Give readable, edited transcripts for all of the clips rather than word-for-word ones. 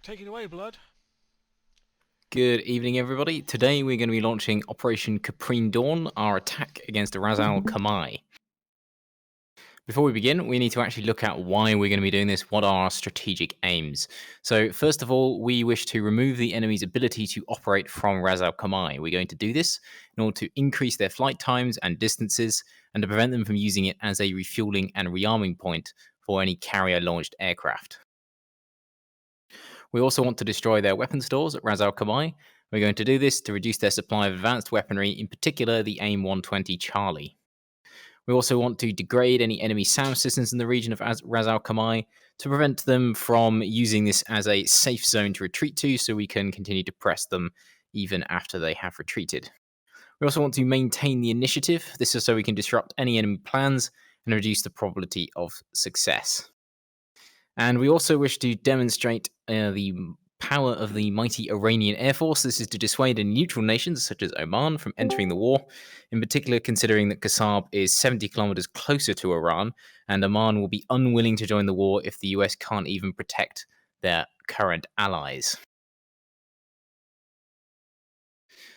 Take it away, Blood. Good evening, everybody. Today we're going to be launching Operation Caprine Dawn, our attack against Ras Al Khaimah. Before we begin, we need to actually look at why we're going to be doing this, what are our strategic aims. So first of all, we wish to remove the enemy's ability to operate from Ras Al Khaimah. We're going to do this in order to increase their flight times and distances and to prevent them from using it as a refueling and rearming point for any carrier-launched aircraft. We also want to destroy their weapon stores at Ras Al Khaimah. We're going to do this to reduce their supply of advanced weaponry, in particular the AIM-120 Charlie. We also want to degrade any enemy SAM systems in the region of Ras Al Khaimah to prevent them from using this as a safe zone to retreat to, so we can continue to press them even after they have retreated. We also want to maintain the initiative. This is so we can disrupt any enemy plans and reduce the probability of success. And we also wish to demonstrate the power of the mighty Iranian Air Force. This is to dissuade any neutral nations, such as Oman, from entering the war, in particular considering that Qassab is 70 kilometers closer to Iran, and Oman will be unwilling to join the war if the US can't even protect their current allies.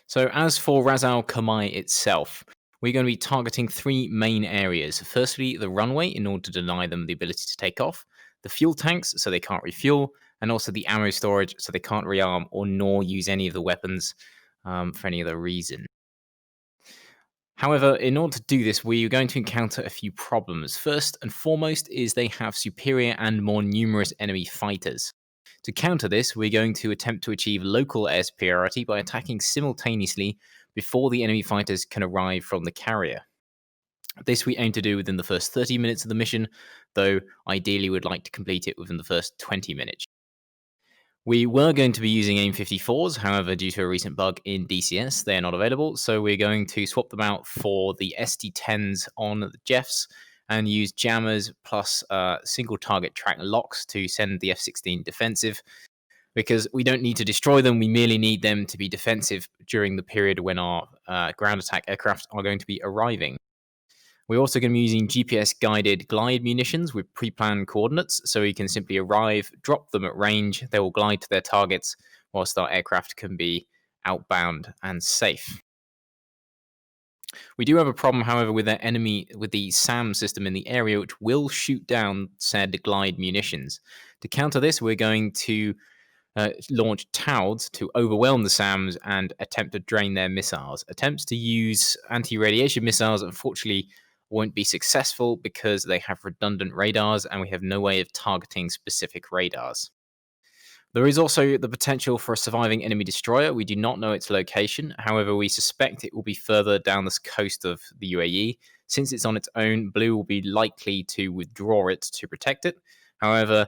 So as for Ras Al Khaimah itself, we're going to be targeting three main areas. Firstly, the runway, in order to deny them the ability to take off, the fuel tanks, so they can't refuel, and also the ammo storage, so they can't rearm or nor use any of the weapons for any other reason. However, in order to do this, we're going to encounter a few problems. First and foremost is they have superior and more numerous enemy fighters. To counter this, we're going to attempt to achieve local air superiority by attacking simultaneously before the enemy fighters can arrive from the carrier. This we aim to do within the first 30 minutes of the mission, though ideally we'd like to complete it within the first 20 minutes. We were going to be using AIM-54s, however, due to a recent bug in DCS, they are not available, so we're going to swap them out for the SD-10s on the Jeffs and use jammers plus single target track locks to send the F-16 defensive, because we don't need to destroy them, we merely need them to be defensive during the period when our ground attack aircraft are going to be arriving. We're also going to be using GPS-guided glide munitions with pre-planned coordinates, so we can simply arrive, drop them at range, they will glide to their targets, whilst our aircraft can be outbound and safe. We do have a problem, however, with the SAM system in the area, which will shoot down said glide munitions. To counter this, we're going to launch TOWs to overwhelm the SAMs and attempt to drain their missiles. Attempts to use anti-radiation missiles, unfortunately, won't be successful because they have redundant radars and we have no way of targeting specific radars. There is also the potential for a surviving enemy destroyer. We do not know its location. However, we suspect it will be further down the coast of the UAE. Since it's on its own, Blue will be likely to withdraw it to protect it. However,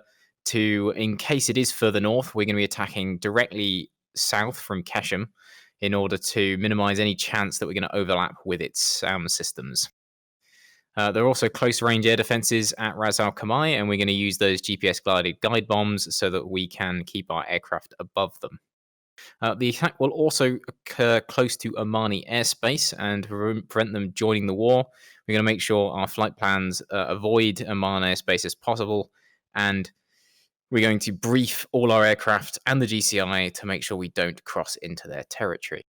in case it is further north, we're going to be attacking directly south from Keshem in order to minimize any chance that we're going to overlap with its SAM systems. There are also close-range air defenses at Ras Al Khaimah, and we're going to use those GPS-guided guide bombs so that we can keep our aircraft above them. The attack will also occur close to Omani airspace, and to prevent them joining the war, we're going to make sure our flight plans avoid Oman airspace as possible, and we're going to brief all our aircraft and the GCI to make sure we don't cross into their territory.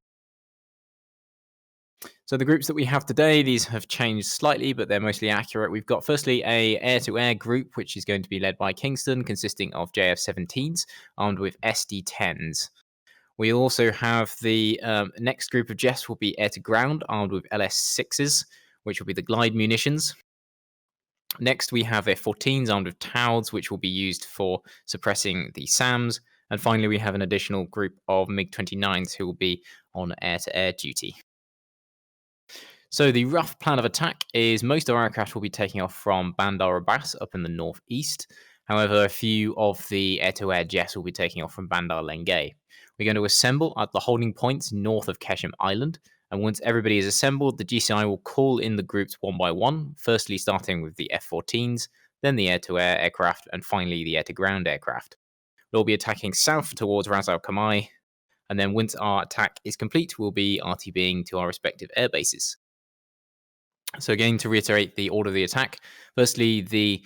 So the groups that we have today, these have changed slightly, but they're mostly accurate. We've got firstly a air-to-air group, which is going to be led by Kingston, consisting of JF-17s armed with SD-10s. We also have the next group of Jeffs will be air-to-ground armed with LS-6s, which will be the glide munitions. Next, we have F-14s armed with TOWs, which will be used for suppressing the SAMs. And finally, we have an additional group of MiG-29s who will be on air-to-air duty. So the rough plan of attack is most of our aircraft will be taking off from Bandar Abbas up in the northeast. However, a few of the air-to-air jets will be taking off from Bandar Lengay. We're going to assemble at the holding points north of Keshem Island, and once everybody is assembled, the GCI will call in the groups one by one, firstly starting with the F-14s, then the air-to-air aircraft, and finally the air-to-ground aircraft. We'll be attacking south towards Ras Al Khaimah, and then once our attack is complete, we'll be RTBing to our respective air bases. So again, to reiterate the order of the attack, firstly, the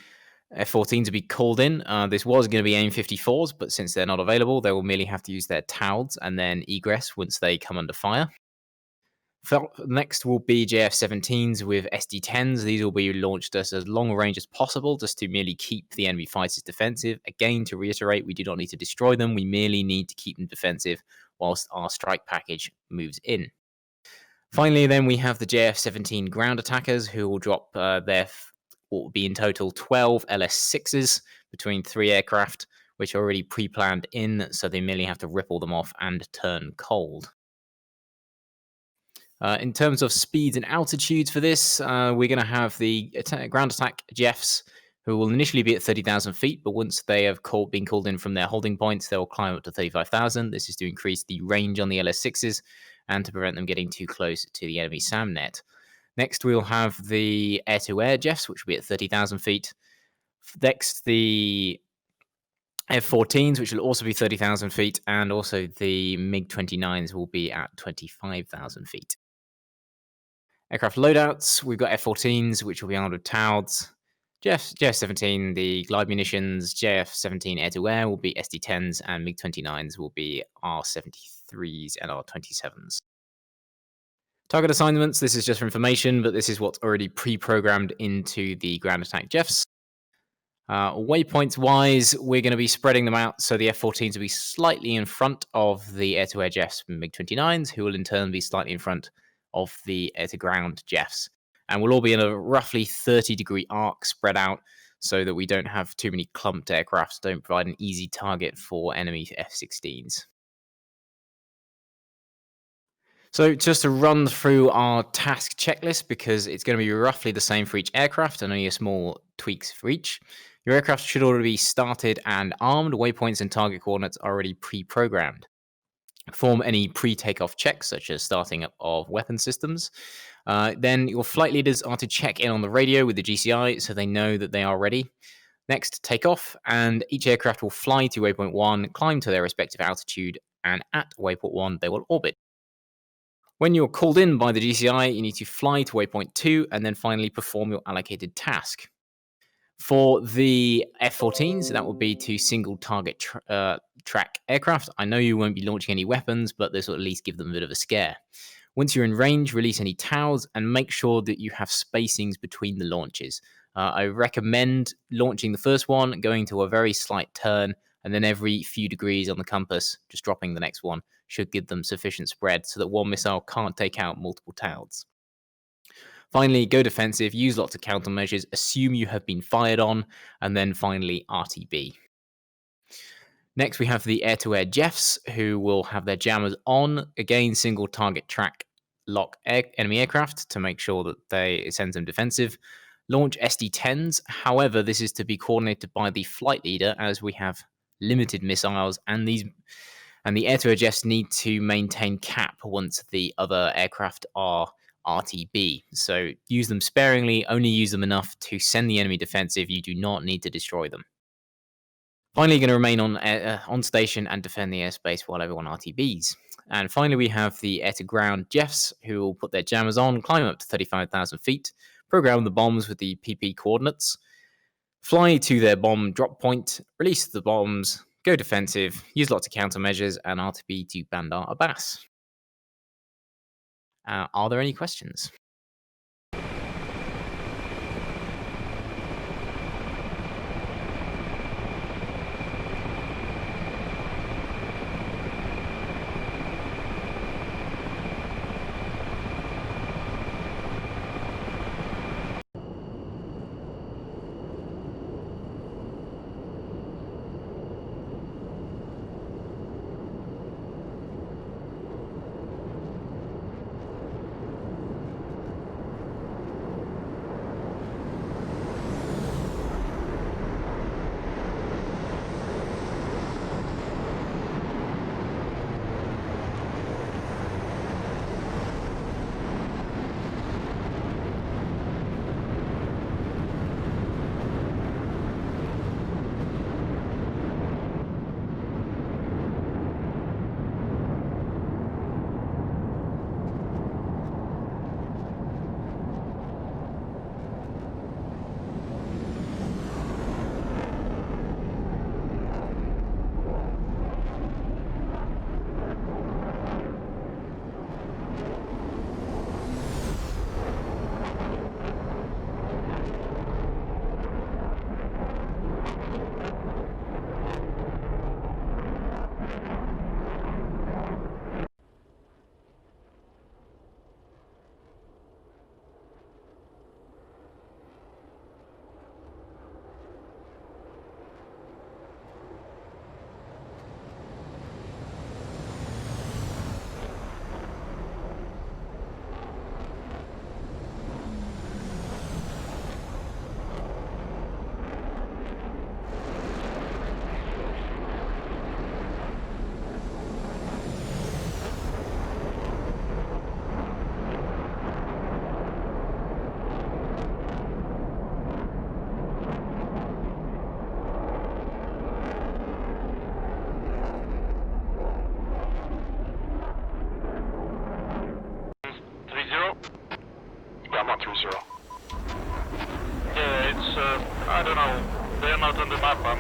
F-14s will be called in. This was going to be AIM-54s, but since they're not available, they will merely have to use their TOWs and then egress once they come under fire. Next will be JF-17s with SD-10s. These will be launched as long range as possible, just to merely keep the enemy fighters defensive. Again, to reiterate, we do not need to destroy them. We merely need to keep them defensive whilst our strike package moves in. Finally, then we have the JF-17 ground attackers, who will drop what will be in total 12 LS-6s between 3 aircraft, which are already pre-planned in, so they merely have to ripple them off and turn cold. In terms of speeds and altitudes for this, we're going to have the ground attack Jeffs, who will initially be at 30,000 feet, but once they have been called in from their holding points, they'll climb up to 35,000. This is to increase the range on the LS-6s and to prevent them getting too close to the enemy SAM net. Next, we'll have the air-to-air Jeffs, which will be at 30,000 feet. Next, the F-14s, which will also be 30,000 feet, and also the MiG-29s will be at 25,000 feet. Aircraft loadouts, we've got F-14s, which will be armed with TOWs. JF-17, the glide munitions, JF-17 air-to-air will be SD-10s, and MiG-29s will be R-73s and R-27s. Target assignments, this is just for information, but this is what's already pre-programmed into the ground attack Jeffs. Waypoints-wise, we're going to be spreading them out, so the F-14s will be slightly in front of the air-to-air Jeffs and MiG-29s, who will in turn be slightly in front of the air-to-ground Jeffs. And we'll all be in a roughly 30-degree arc spread out so that we don't have too many clumped aircraft, don't provide an easy target for enemy F-16s. So just to run through our task checklist, because it's going to be roughly the same for each aircraft and only a small tweaks for each. Your aircraft should already be started and armed. Waypoints and target coordinates are already pre-programmed. Perform any pre-takeoff checks, such as starting up of weapon systems. Then your flight leaders are to check in on the radio with the GCI so they know that they are ready. Next, take off, and each aircraft will fly to waypoint 1, climb to their respective altitude, and at waypoint 1 they will orbit. When you're called in by the GCI, you need to fly to waypoint 2 and then finally perform your allocated task. For the F-14s, that will be to single target track aircraft. I know you won't be launching any weapons, but this will at least give them a bit of a scare. Once you're in range, release any TOWs and make sure that you have spacings between the launches. I recommend launching the first one, going to a very slight turn, and then every few degrees on the compass, just dropping the next one, should give them sufficient spread so that one missile can't take out multiple TOWs. Finally, go defensive, use lots of countermeasures, assume you have been fired on, and then finally RTB. Next, we have the air-to-air Jeffs, who will have their jammers on, again, single target track lock enemy aircraft to make sure that it sends them defensive. Launch SD-10s, however, this is to be coordinated by the flight leader as we have limited missiles, and the air-to-air Jeffs need to maintain cap once the other aircraft are RTB. So use them sparingly, only use them enough to send the enemy defensive. You do not need to destroy them. Finally, going to remain on station and defend the airspace while everyone RTBs. And finally, we have the air-to-ground Jeffs, who will put their jammers on, climb up to 35,000 feet, program the bombs with the PP coordinates, fly to their bomb drop point, release the bombs, go defensive, use lots of countermeasures, and RTB to Bandar Abbas. Are there any questions?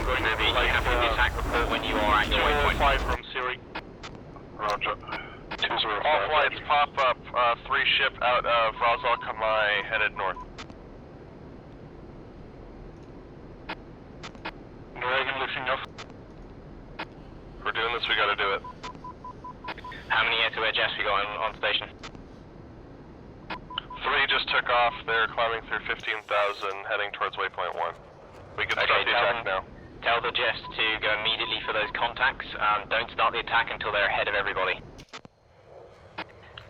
Ruby, you have to attack report when you are at your waypoint. 205 from Siri. Roger. 205. All flights pop up, 3 ship out of Rosal Kamai headed north. Dragon lifting off. If we're doing this, we gotta do it. How many air-to-air jets we got on station? 3 just took off, they're climbing through 15,000, heading towards waypoint 1. We can start the attack now. Tell the jets to go immediately for those contacts. Don't start the attack until they're ahead of everybody.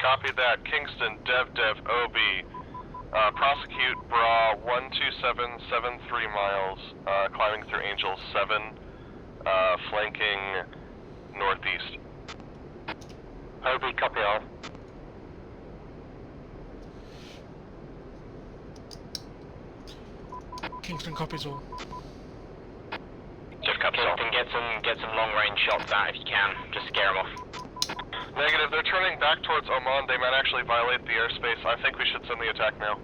Copy that. Kingston, Dev, OB. Prosecute Bra 12773 miles, climbing through Angel 7, flanking northeast. OB, copy all. Kingston copies all. Just copy all. Kingston, get some long-range shots out if you can. Just scare them off. Negative, they're turning back towards Oman. They might actually violate the airspace. I think we should send the attack now.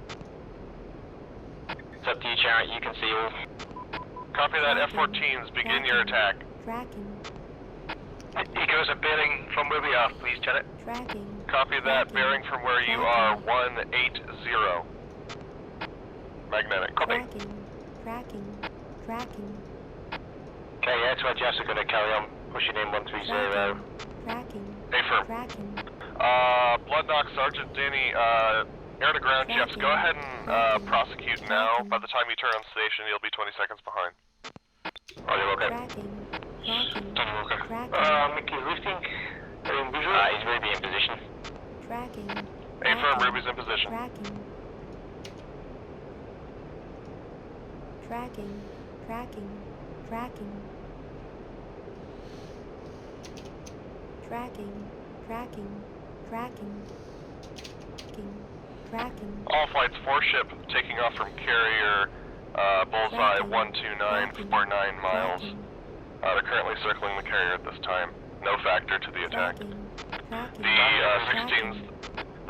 It's up to you, Chariot. You can see all. Copy that. F-14s, begin your attack. Tracking. Echoes are bearing from where we are, please, Chariot. Tracking. Copy that. Bearing from where you are, 180. Magnetic. Copy. Tracking. Okay, yeah, to our jets are going to carry on pushing in 130. Tracking. Affirm. Tracking. Blood Knock, Sergeant Danny, air to ground jets, go ahead and prosecute now. By the time you turn on station, you'll be 20 seconds behind. Are you okay? Tracking. Mickey lifting. He's Ruby in position. Tracking. Affirm, Ruby's in position. Tracking. Tracking. Tracking. Tracking. Tracking. Tracking. Tracking. Tracking. All flights, 4 ship, taking off from carrier, bullseye 12949 miles. They're currently circling the carrier at this time. No factor to the attack. The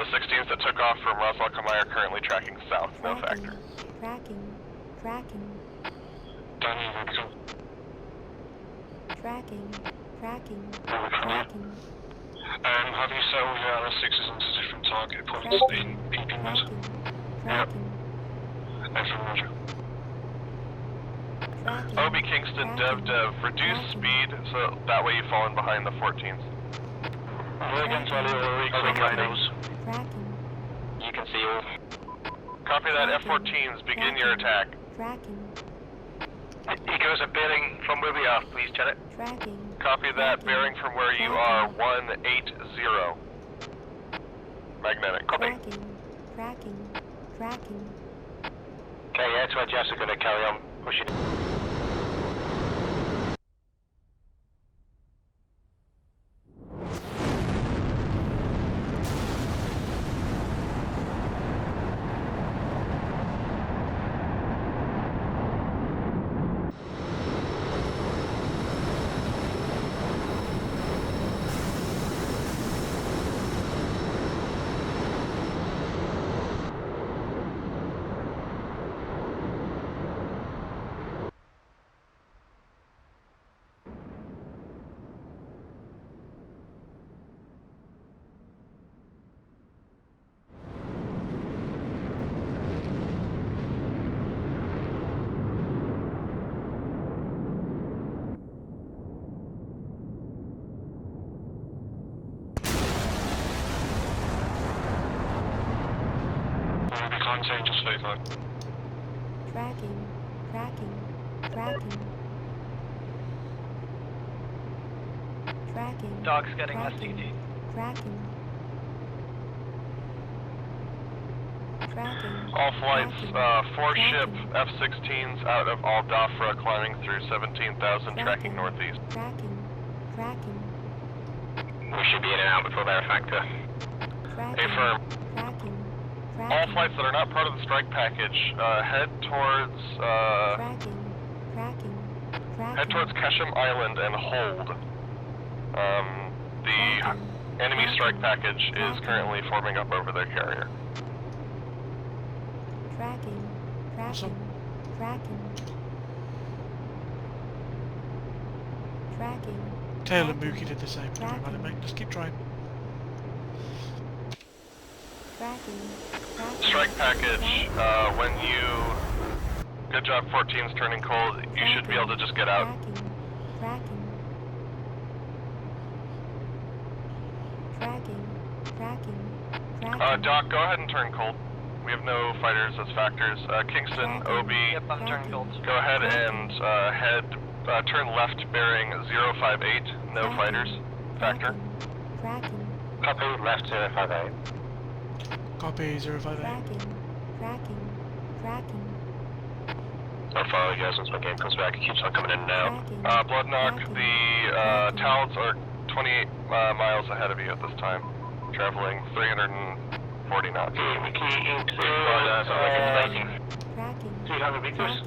16s that took off from Ras Al Khaimah are currently tracking south. No factor. Tracking. Tracking. Have you settled your LS6s onto different target points in England? Yep. Excellent, Roger. OB Kingston, Dev, reduce speed so that way you fall in behind the 14s. You can see all. Copy that, F-14s, begin your attack. Tracking. Echoes are bearing from where we are, please, Janet. Tracking. Copy that, bearing from where you are, 180. Magnetic. Copy. Tracking. Okay, yeah, to our jets are going to carry on pushing. Angel straight line. Tracking. Dog's getting SDT. Tracking. All flights, 4 ship F-16s out of Al Dhafra climbing through 17,000, tracking northeast. Tracking. We should be in and out before they're a factor. Affirm. All flights that are not part of the strike package, head towards Keshim Island and hold. The enemy strike package is currently forming up over their carrier. Tracking. Tracking. Tail and Mookie did the same. Don't worry about it, mate. Just keep trying. Tracking. Tracking. Strike package, when you... Good job, 14's turning cold. You should be able to just get out. Tracking. Tracking. Tracking. Tracking. Doc, go ahead and turn cold. We have no fighters as factors. Kingston, Obi, Yep, I'm turning cold. go ahead and turn left bearing 058, no fighters, factor. Tracking. Copy, left 058. Copy 058. Tracking. Tracking. Tracking. I'll follow you guys once my game comes back. It keeps on coming in now. Tracking. Blood knock, Tracking. the Talents are 28 miles ahead of you at this time, traveling 340 knots. Tracking. 300 meters.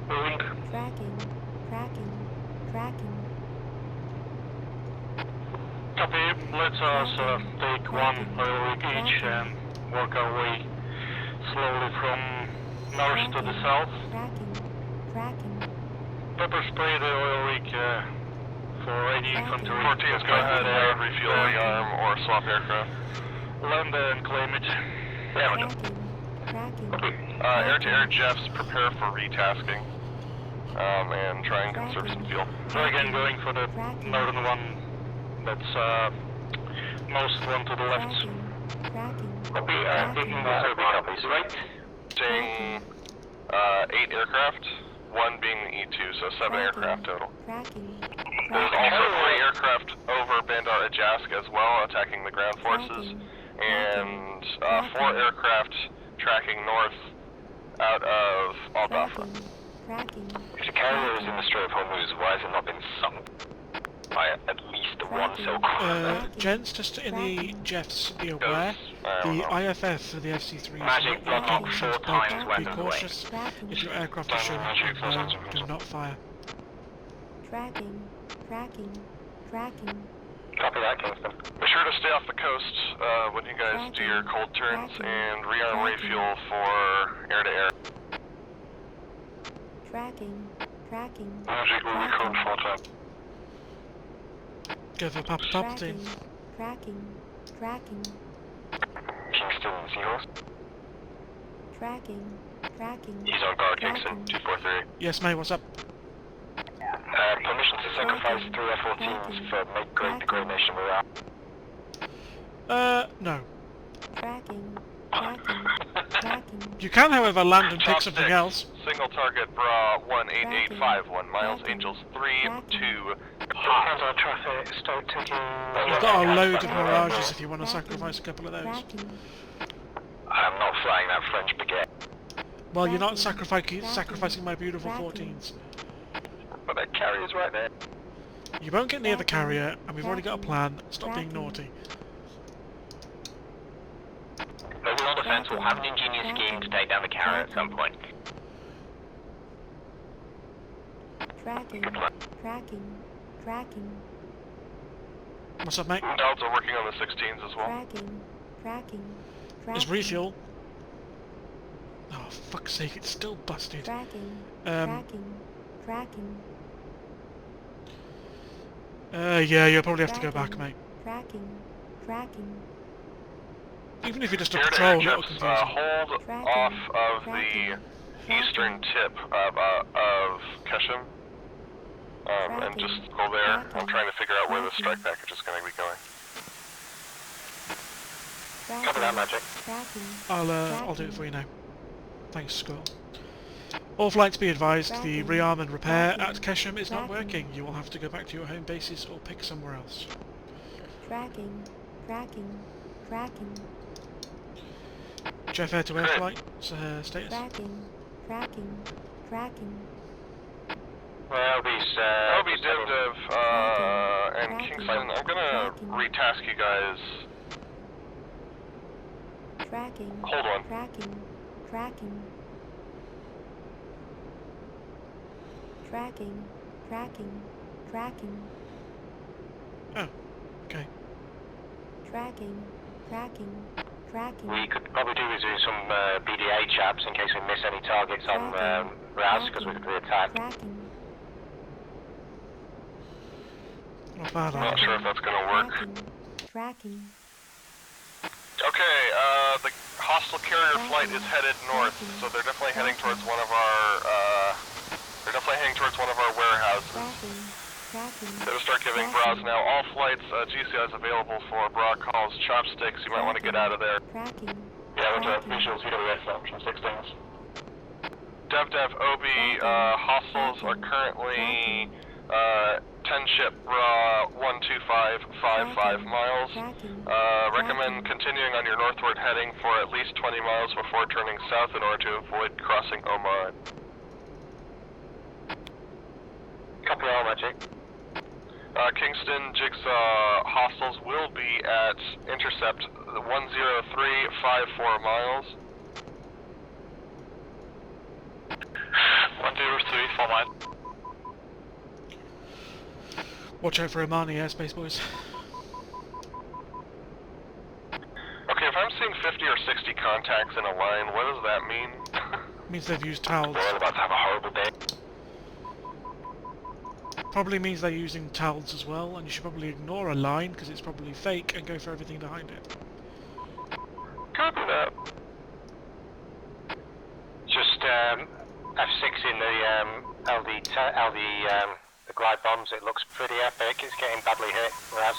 Tracking. Tracking. Tracking. Tracking. Copy, let's take one oil rig each and work our way slowly from north to the south. Tracking. Tracking. Pepper spray the oil rig for any infantry. 14's go ahead and refuel the arm or swap aircraft. Land there and claim it. Tracking. Tracking. Air-to-air jets prepare for retasking and try and conserve some fuel. So again, going for the northern one, that's most one to the left. Tracking. Copy, taking those over copies, right? Taking 8 aircraft, 1 being the E2, so 7 aircraft total. Tracking. There's also 3 aircraft over Bandar Ajask as well, attacking the ground forces, and 4 aircraft tracking north out of Al-Dhafra. Tracking. If the carrier is in the Strait of Hormuz, why has it not been sunk by at least one Silk? Gents, just in the jets, be aware, the IFF for the FC3 Magic, is blood not knock, working 4 since times birth. Be weapons cautious. Tracking. If your aircraft is showing Magic, low, 4 do not fire. Tracking. Tracking. Tracking. Copy that, Kingston. Be sure to stay off the coast when you guys do your cold turns and rearm refuel for air-to-air. Tracking. Tracking. Magic will be code 4 times. Go for Papa Palpatine. Tracking. Tracking. Kingston, Seahorse. Tracking. Tracking. He's on guard, Kingston, 243. Yes, mate, what's up? Permission to sacrifice 3 F-14s for make great the Great Nation morale. No. Tracking. Tracking. Tracking. You can, however, land and pick Top something 6, else. Single target bra 18851 miles, Angels 3, 2. Hands on traffic, start taking... You've got a load of Mirages if you want to sacrifice a couple of those. Tracking. I'm not flying that French baguette. Well, you're not sacrificing my beautiful 14s. But that carrier's right there. You won't get near the carrier, and we've already got a plan. Stop being naughty. Local defense will have an ingenious scheme to take down the carrier at some point. Tracking. Tracking. Tracking. What's up, mate? Delta are working on the 16s as well. Tracking. Tracking. There's refuel. Oh, fuck's sake, it's still busted. Tracking. Um, Tracking. Tracking. Yeah, you'll probably have to go back, mate. Tracking. Tracking. Even if you're just a Air-to-air patrol, it'll jets, confuse you. hold off of the eastern tip of Keshem. And just hold there. I'm trying to figure out where the strike package is going to be going. Copy that, Magic. Tracking. I'll do it for you now. Thanks, Squirrel. All flights be advised, the rearm and repair at Keshem is not working. You will have to go back to your home bases or pick somewhere else. Tracking. Tracking. Tracking. Jeff air-to-air flight status. Tracking. Tracking. Tracking. Well, Obi, Div, and Kingston, I'm gonna retask you guys. Tracking. Hold on. Tracking. Tracking. Tracking. Tracking. Tracking. Oh, okay. Tracking. Tracking. Tracking. We could probably do is do some BDA chaps in case we miss any targets on routes because we could be attacked. Tracking. Not bad, I'm not sure if that's gonna work. Tracking. Okay, the hostile carrier flight is headed north, so they're definitely heading towards one of our, warehouses. They're gonna start giving bras now. All flights, GCI is available for bra calls, chopsticks, you might want to get out of there. Tracking. Yeah, I went to visuals, VWS, chopsticks things. Dev, OB, hostiles are currently, 10 ship, 12555 miles. Recommend continuing on your northward heading for at least 20 miles before turning south in order to avoid crossing Oman. Copy all, Magic. Kingston, Jigsaw, hostiles will be at intercept 10354 miles. 103, 4 miles. Watch out for Omani airspace, boys. Okay, if I'm seeing 50 or 60 contacts in a line, what does that mean? Means they've used towels. We're about to have a horrible day. Probably means they're using towels as well, and you should probably ignore a line because it's probably fake and go for everything behind it. Copy that. Just F6 in the the glide bombs. It looks pretty epic. It's getting badly hit, Raz.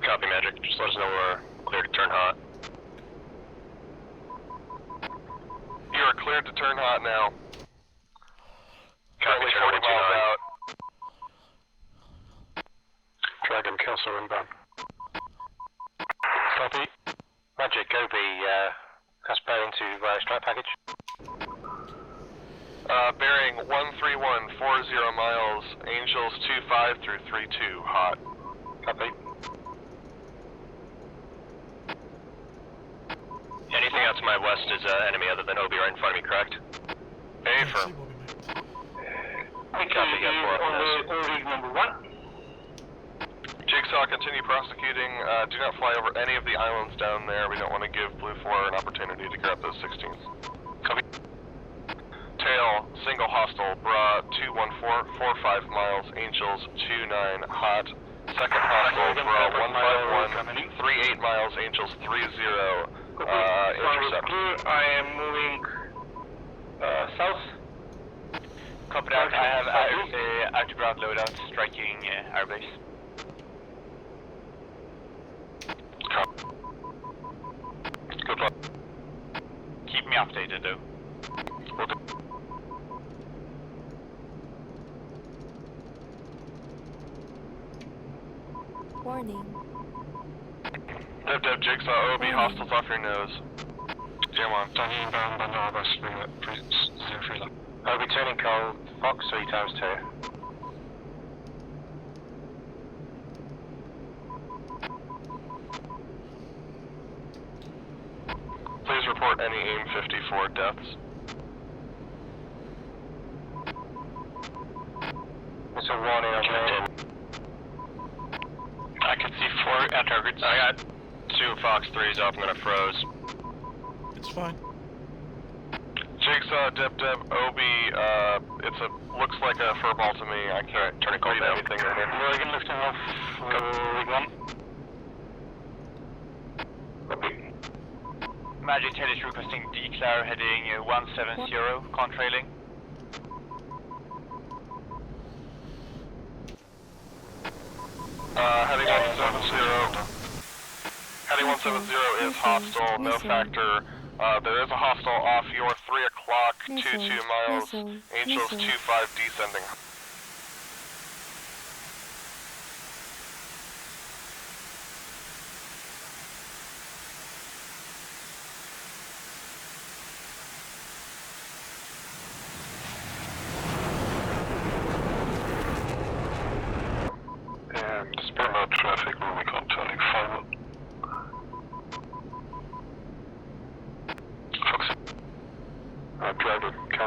Copy, Magic. Just let us know we're clear to turn hot. You are cleared to turn hot now. Currently 40 miles out. Dragon Kelso inbound. Copy. Magic, Gobi, Casper into strike package. Bearing 13140 miles, Angels 25 through 32, hot. Copy. Anything out to my west is enemy other than OB right in front of me, correct? A firm. Copy, got 4 up on this. Number 1. Jigsaw, continue prosecuting. Do not fly over any of the islands down there. We don't want to give bluefor an opportunity to grab those 16s. Copy. Tail, single hostile, bra 21445 miles, Angels 29, hot. Second hostile, bra 151 38 miles, Angels 30. Intercept. I am moving south. Copy that. I have out-to-ground loadout striking airbase. Good luck. Keep me updated though. Will do. Warning. Dev, Jigsaw, OB, hostiles off your nose. Jam on. I'll be turning call Fox 3 times 2. Please report any AIM-54 deaths. It's a warning on me. I can see 4 at targets. I got 2 Fox 3s up, I'm gonna froze. It's fine. Jigsaw, Dev, OB, looks like a furball to me. I can't read anything in here. Morgan lifting off. Magic Tail is requesting declare heading 170, contrailing. Heading 170. Heading 170 is hostile, no factor. There is a hostile off your 3 o'clock, 22 miles, Angels 25 descending.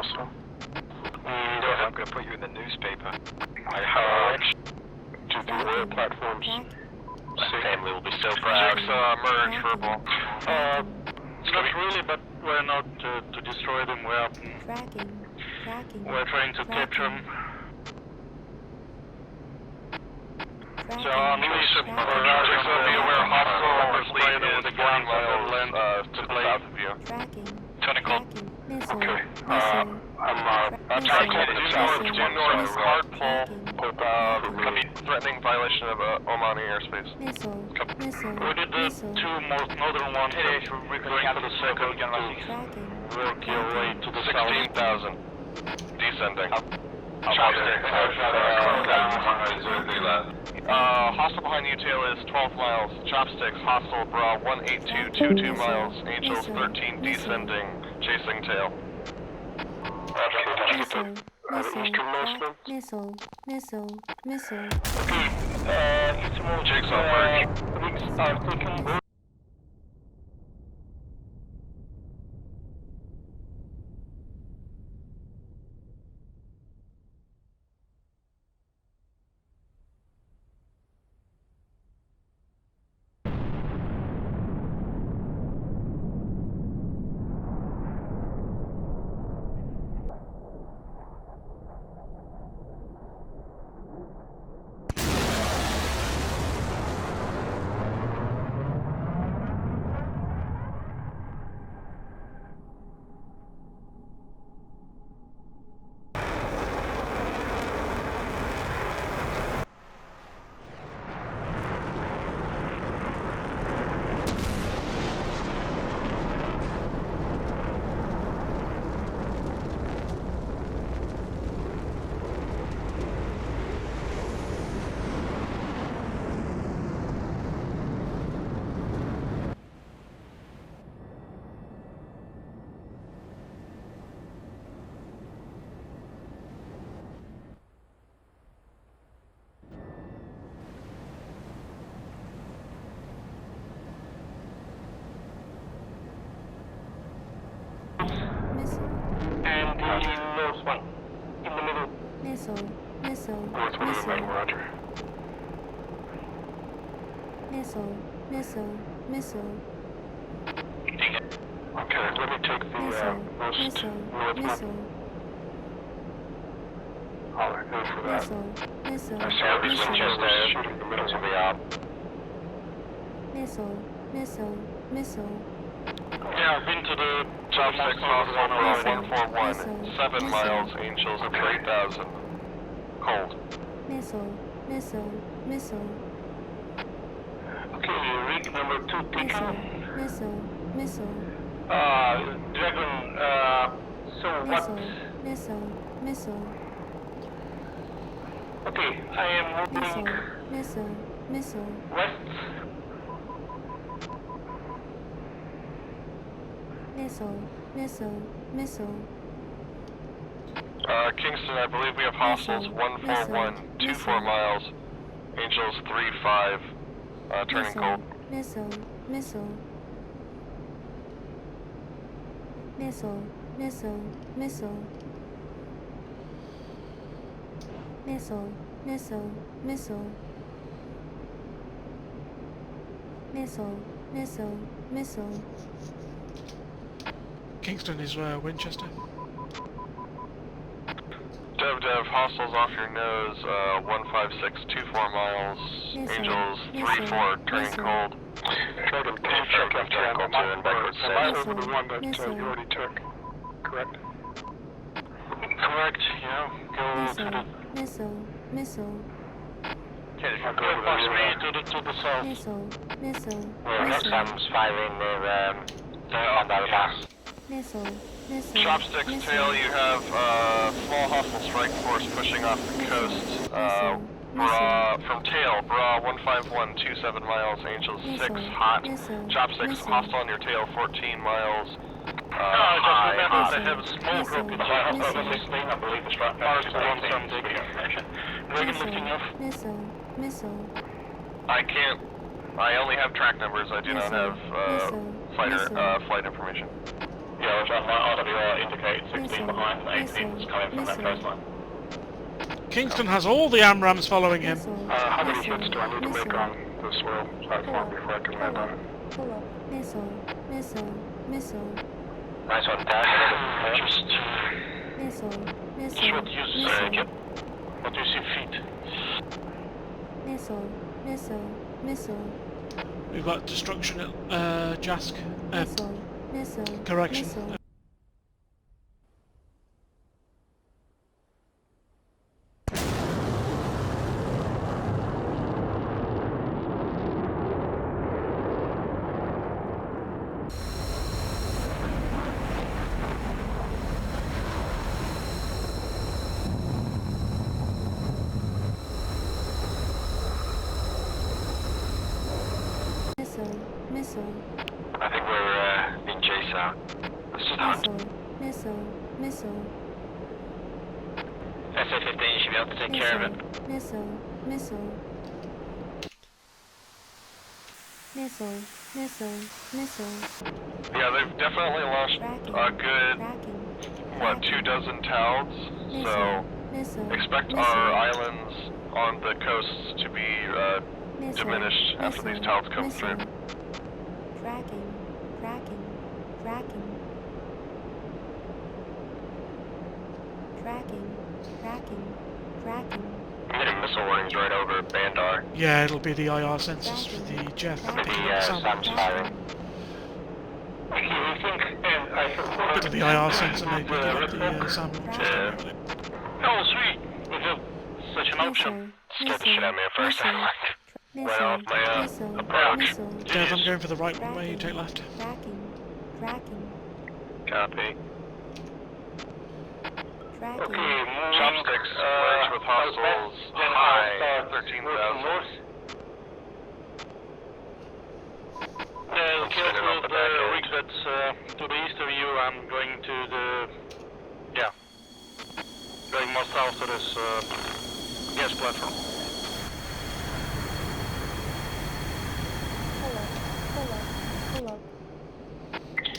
hostile. I'm going to put you in the newspaper. To the oil platforms. Family will be so Jax, proud. merge, verbal. Not really, but we're not to destroy them. We're trying to capture them. So on leadership, Jax, be aware, hostile fleet is 40 miles to the south of you. Turning cold. Okay. Tracking due north, hard pull, threatening violation of Omani airspace. We did the two most northern ones. We're going for the second to work your way to the south. 16,000. Descending. Hostile behind you, tail is 12 miles. Chopsticks, hostile, bra 18222 miles. Angels 13 descending, chasing tail. Missile. Jigsaw merge. And the north one, in the middle. Missile. North one in the middle, roger. Missile. Okay, let me take the most north one. I'll go for that. Missile. Shooting the middle of the op. Missile. Yeah, I've been to the Chopsticks, hostile, bra 141. 7 miles, Angels 3,000. Cold. Missile. Okay, rig number 2 taken. Missile. Dragon, so what? Missile. Okay, I am moving Missile. west. Missile. Kingston, I believe we have hostiles 141, 24 miles. Angels 35, turning cold. Missile. Kingston is Winchester. Dev, hostiles off your nose, 156, 24 miles. Angels 34, turning cold. Dragon, can you check after angle 2 and backwards 6? Am I over the one that you already took? Correct? Correct, yeah. Go to the... Missile. Go past me to the south. Missile. We're not Sam's firing on that gas. Missile. Chopsticks, tail, you have small hostile strike force pushing off the coast. From tail, bra 151, 27 miles, Angels 6, hot. Chopsticks, hostile on your tail, 14 miles. Just remember they have a small group in China, 16, I believe it's right now. Dragon lifting off. Missile. I only have track numbers, I do not have flight information. Yeah, which on my RWR indicates 16 Missile. behind and 18 is coming from that Missile. coastline. Kingston has all the AMRAAMs following him. Missile. How many Missile. hits do I need to make Missile. on the soil platform before I can land on it? Pull up. Missile. Missile. Missile. Nice one, Dad. Just Missile. Missile. what do you see feet? Missile. Missile. Missile. We've got destruction at Jask. Missile. Missile. Correction. Missile. Missile. Missile. I think we're in chase out. Let's just hunt. Missile. Missile. SA-15, you should be able to take care of it. Missile. Missile. Missile. Missile. Missile. Yeah, they've definitely lost Tracking. a good, Tracking. what, 24 towns? So Missile. expect Missile. our islands on the coasts to be Missile. diminished after these Missile. towns come through. Tracking. Tracking. Tracking. Tracking. Tracking. Tracking. I'm getting missile warnings right over Bandar. Yeah, it'll be the IR sensors for the Jeff. Sam's firing. You think, and I To the IR sensor, maybe get the SAM launcher. Oh, sweet! We have such an option. Scared the shit out of me at first. Went off my approach. Missile. Dev, I'm going for the right one way, you take left. Tracking. Tracking. Copy. Tracking. Chopsticks merge with hostiles high 13,000. Careful with the rig that's to the east of you. I'm going to the... Yeah. Going more south to this gas platform. Pull up. Pull up.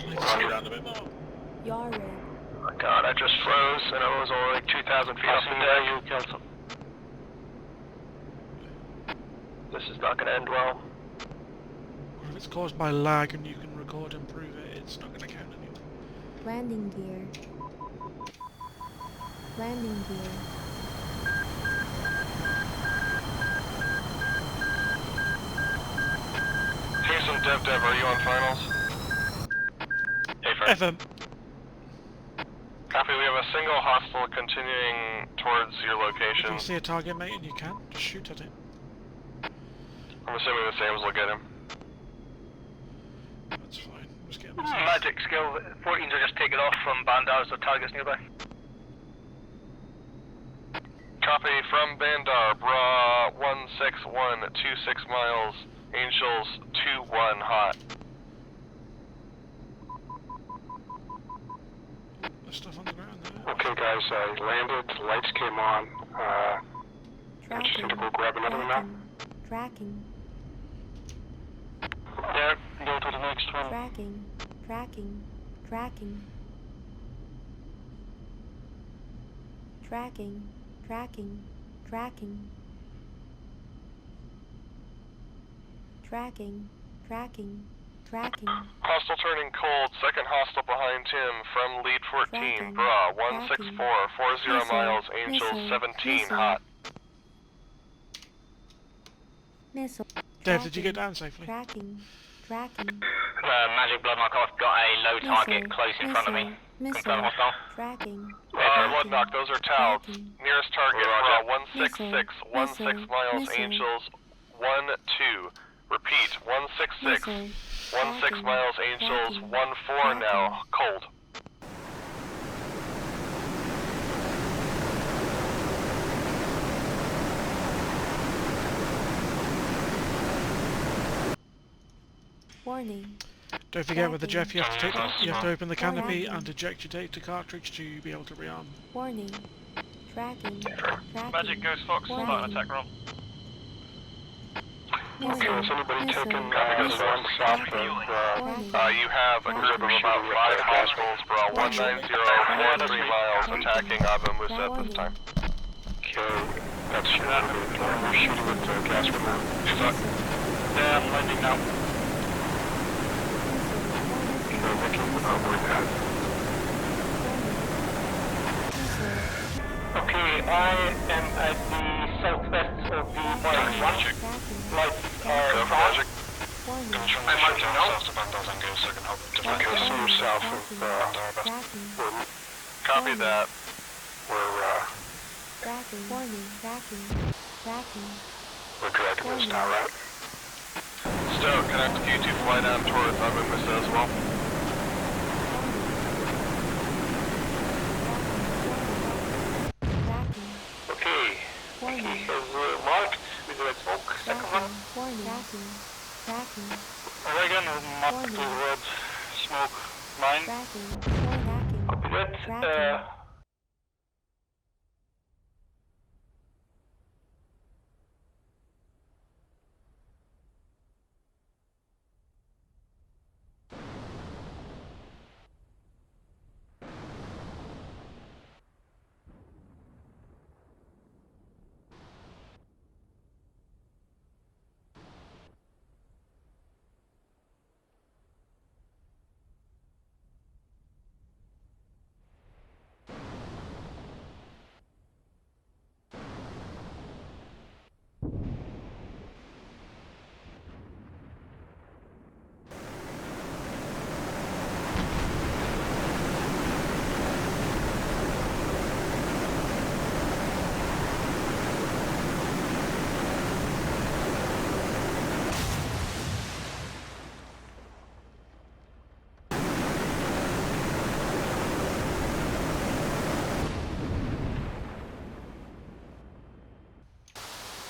Maybe slow down a bit more. Yare. Oh God, I just froze and I was only like 2,000 feet off the deck. You killed some. This is not going to end well. Or if it's caused by lag and you can record and prove it, it's not going to count anymore. Landing gear. Landing gear. Houston, Dev, are you on finals? FM. Copy, we have a single hostile continuing towards your If location. you see a target, mate, and you can, just shoot at it. I'm assuming the Sams will get him. That's fine. Just get them. Magic skill 14s are just taken off from Bandar, so targets nearby. Copy from Bandar, Bra 16126 miles, Angels 21 hot. There's stuff on the ground there. Okay, guys, I landed. Lights came on. I just need to go grab another one now. Tracking. Yeah, go to the next one. Tracking. Tracking. Tracking. Tracking. Tracking. Tracking. Tracking. Tracking. Tracking. Hostile turning cold, second hostile behind him from lead 14, Tracking. Bra 16440 Missile. miles, Angels Missile. 17 Missile. hot. Missile. Dev, did you get down safely? Tracking. Tracking. Magic blood mark off. Got a low target Missile. close in front of me. Missile. Confirm hostile. Tracking. One knock, those are Tals. Tracking. Nearest target, Bra 16616 Missile. miles, Missile. Angels 12. Repeat, 166 Missile. 16 Tracking. miles, Angels Tracking. 14 now, cold. Warning. Don't forget with the Jeff, you have to open the Tracking. canopy and eject your data cartridge to be able to rearm. Warning. Tracking. Tracking. Magic Ghost Fox, Warning. start an attack roll. Okay, has anybody Missile. taken Missile. one south of Warning. You have a group of about 5 hostiles for 190.3 miles attacking Abu Musa at this time. Okay, that's shooting. We're shooting with gas release. Yeah, I'm landing now. Okay, looking over that. Okay, I am at the southwest of the point 1. Lights are Go for south. logic. I'm marching now. Okay, so we're south of Copy that. We're dragging this now, right? Stoke, can I ask you to fly down towards Abu Musa as well? Okay, he has marked with red smoke. Second one. Oregon has marked with red smoke. 9. Copy that.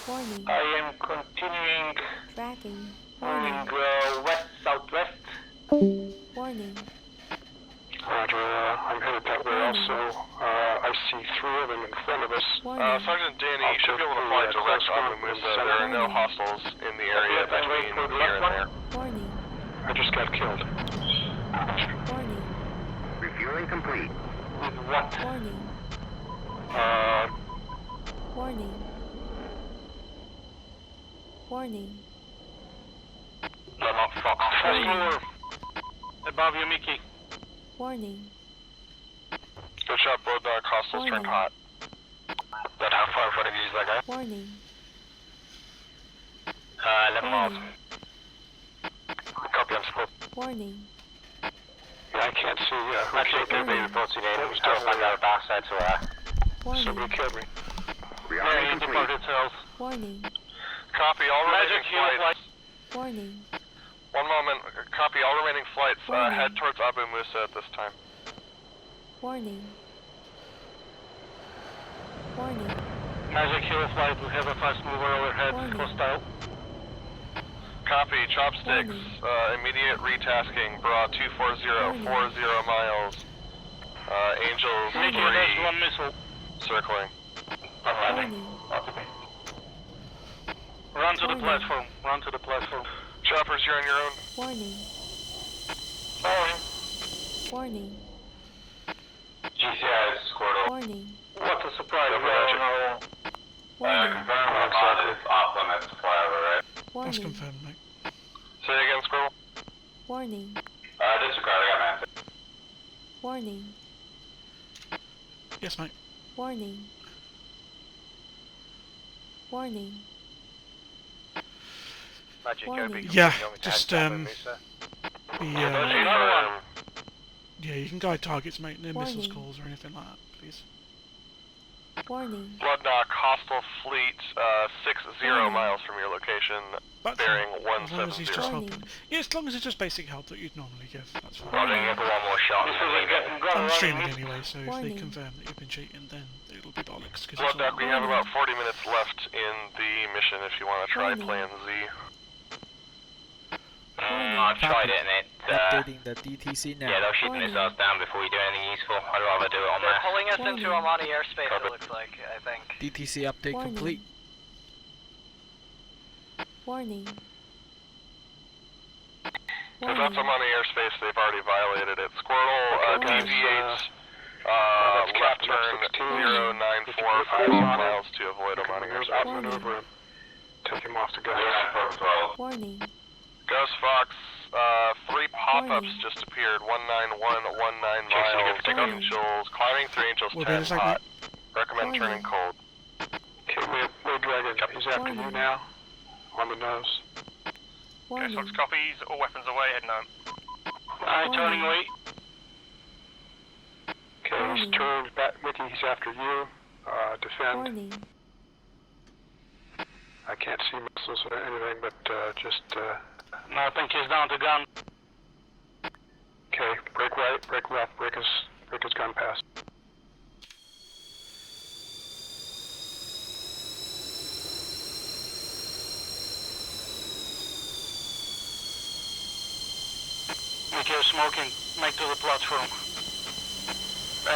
I am continuing moving west-southwest. Warning. Roger, I'm headed that way also. I see 3 of them in front of us. Sergeant Danny, you should be able to fly direct Abu Musa. There are no hostiles in the area between here and there. Warning. I just got killed. Warning. Refueling complete. With what? Warning. Warning. Warning. Lemon Fox 4. Above you, Mickey. Warning. Good shot, Bulldog. Hostiles turned hot. That how far in front of you is that guy? Warning. 11 miles. Warning. Copy on scope. Warning. I can't see, Actually, okay, maybe reports again. We still find out backside to Warning. somebody killed me. Rearming complete. departed cells. Warning. Copy all remaining flights. Warning. One moment. Copy all remaining flights. Warning. Head towards Abu Musa at this time. Warning. Warning. Magic Hero flight, we have a fast mover overhead, Warning. hostile. Copy. Chopsticks. Warning. Immediate retasking. Bra 240. Warning. 40 miles. Angels Mickey, 3. there's one missile. Circling. I'm Warning. Run to the Warning. platform. Run to the platform. Choppers, you're on your own. Warning. Warning. GCS, Squirtle. Warning. What a surprise. Over there. Warning. Off limits forever, right? That's Warning. confirmed, mate. Say again, Squirrel. Warning. Disregard, I got an answer. Warning. Yes, mate. Warning. Warning. Magic Warning. Yeah, just yeah, you can guide targets, mate. No missiles Warning. calls or anything like that, please. Warning. Bloodknock, hostile fleet, 60 Warning. miles from your location, That's bearing fine. As long as he's 170. just Warning. helping. Yeah, as long as it's just basic help that you'd normally give, that's fine. Warning. One more shot. I'm streaming anyway, so if they Warning. confirm that you've been cheating, then it'll be bollocks. Cause Bloodknock, we have Warning. about 40 minutes left in the mission if you want to try Warning. Plan Z. I've tried it and it, Updating the DTC now. yeah, they'll shoot Warning. missiles down before we do anything useful. I'd rather do it on mass. Pulling us Warning. into Almaty airspace, Copy. it looks like, I think. DTC update Warning. complete. Warning. Because that's amount of airspace, they've already violated it. Squirtle, deviate, left turn 094 miles to avoid Omani airspace. Outmaneuver him. Take him off the gas. Warning. Ghost Fox, 3 pop-ups just appeared, 19119 miles, Angels, climbing 3 Angels, We'll 10 be in a second. hot. Recommend turning cold. Okay, we're Dragon. He's after you now. On the nose. Warning. copies, all weapons away, heading home. turning away. Okay, he's turned back. Mickey, he's after you. Defend. Warning. I can't see missiles or anything, but just. No, I think he's down to gun. Okay, break right, break left, break his gun pass. If you're smoking, make to the platform.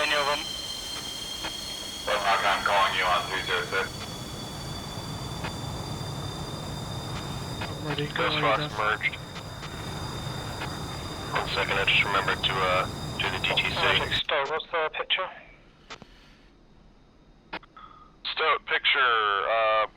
Any of them? I'm calling you on 306. Ready, go Ghost ready, Fox go. merged. 1 second, I just remembered to do the DTC. Stowe, what's the picture? Stoat, picture,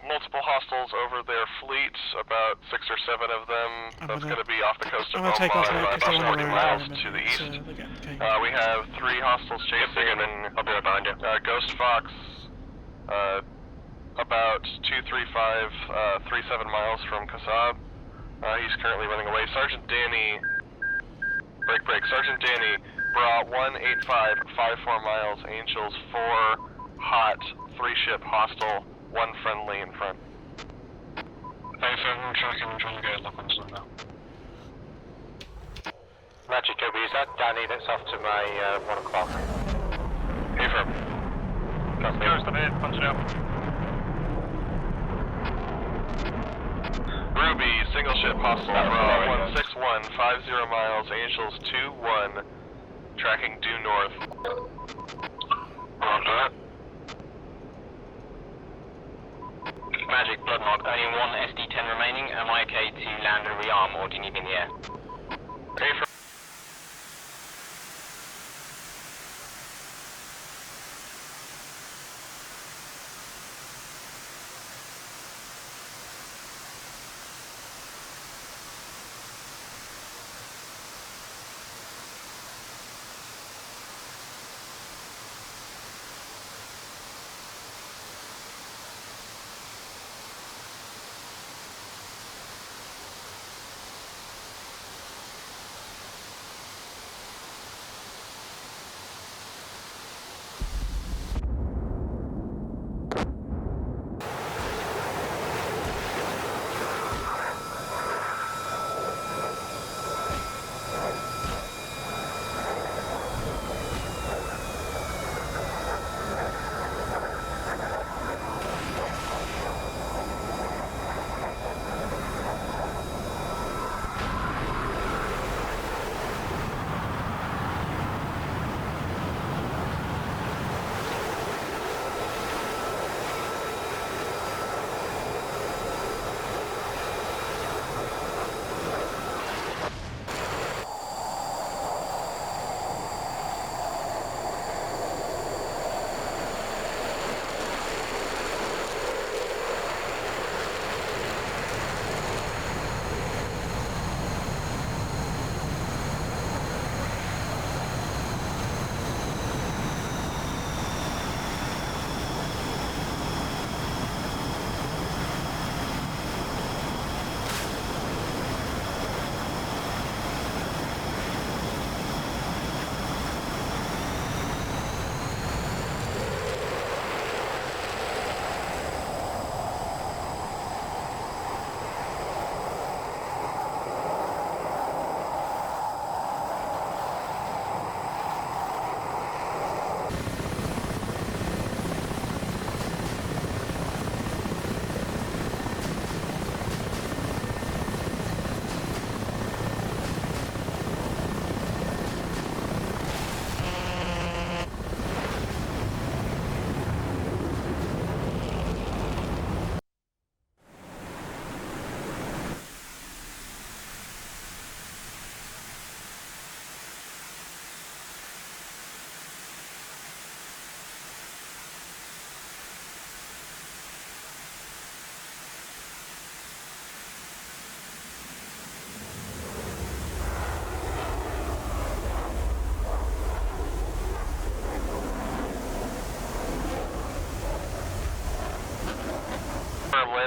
multiple hostiles over their fleet, about 6 or 7 of them. That's going to be off the coast of I'm gonna take off Oman, now because about they're on 40 the road miles at the to the minute, east. so they're getting pinged. We have 3 hostiles chasing, and then I'll be right behind you. Ghost Fox, about 235, 37 miles from Kasab. He's currently running away. Sergeant Danny, break. Sergeant Danny, Bra 185, 54 miles, Angels 4, hot, 3 ship hostile, 1 friendly in front. Thanks, I'm trying to get a look on some now. Magic Kobe, is that Danny that's off to my 1 o'clock? Affirm. Ghost up here, punch it out. Ruby, single ship hostile, Bra 161, 50 miles, Angels 2-1, tracking due north. Roger that. Magic Bloodmark, only 1 SD-10 remaining. Am I okay to land and rearm, or do you need me in the air? Affirm.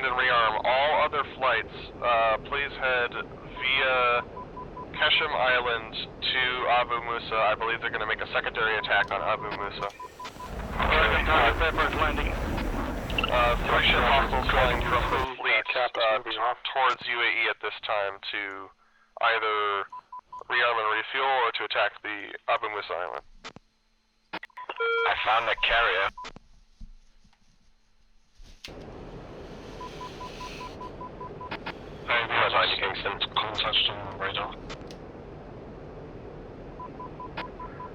land and rearm. All other flights, please head via Keshem Island to Abu Musa. I believe they're going to make a secondary attack on Abu Musa. Pepper's landing. 3 ship hostiles flying from the fleet towards UAE at this time to either rearm and refuel or to attack the Abu Musa island. I found the carrier. Contacted on radar.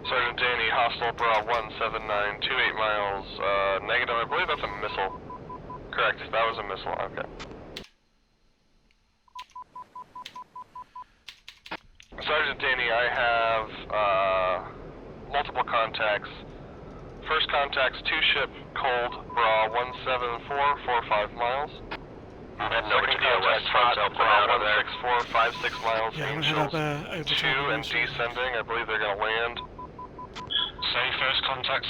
Sergeant Danny, hostile bra 179, 28 miles, negative. I believe that's a missile. Correct, that was a missile, okay. Sergeant Danny, I have multiple contacts. First contact's 2-ship cold bra 174, 45 miles. Heading over to Second the west contact's front, hot bra 164, 56 miles, Yeah, I'm Angels gonna head up 2 and descending. I believe they're gonna land. Say first contact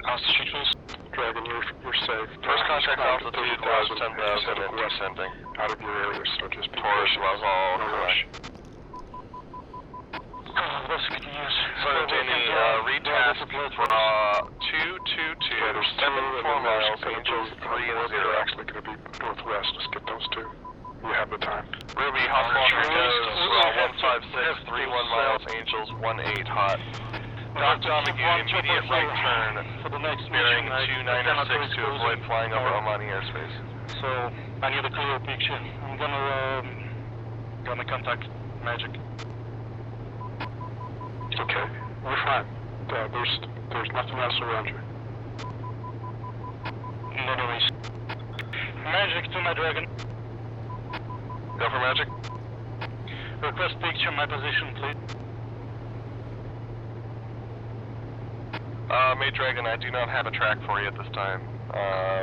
altitude, please. Dragon, you're safe. First contact altitude was 10,000 and descending. Out of your area, so just be Taurus patient. was all No rush. That's good news. Sergeant Danny, retask bra 222, 74 miles, Angels 3 and 0. They're actually going to be northwest. Just get those two. You have the time. Ruby, hostile off your nose, bra 156, 31 miles, Angels 18 hot. Knock down McGee, immediate right turn, For the next bearing mission, 2906 to avoid flying over Omani airspace. So, I need a clear picture. I'm gonna contact Magic. Okay, we're fine. There's nothing else around you. No worries. Magic to my dragon. Go for Magic. Request picture my position, please. Maid Dragon, I do not have a track for you at this time.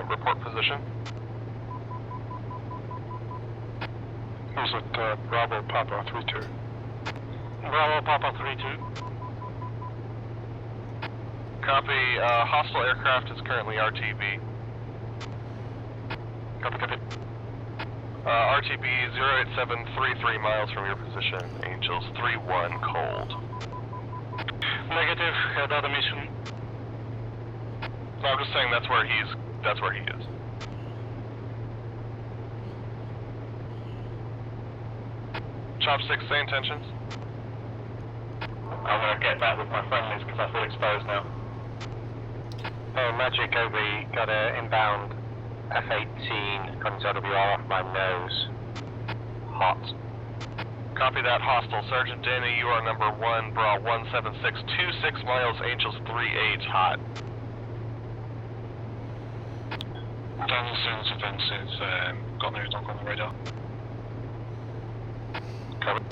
Report position. Who's it, Bravo Papa 32? Bravo Papa 32. Copy, hostile aircraft is currently RTB. Copy, copy. RTB 08733 miles from your position. Angels 3-1 cold. Negative, head out of mission. No, I'm just saying that's where he is. Chopstick, same intentions. I'm gonna get back with my friendlies because I feel exposed now. Oh, Magic Obi, got a inbound F-18 coming to LWR off my nose. Hot. Copy that, hostile. Sergeant Danny, you are number 1, bra 176, 26 miles, Angels 3-8, hot. Danielson's offensive, got no knock on the radar. Copy.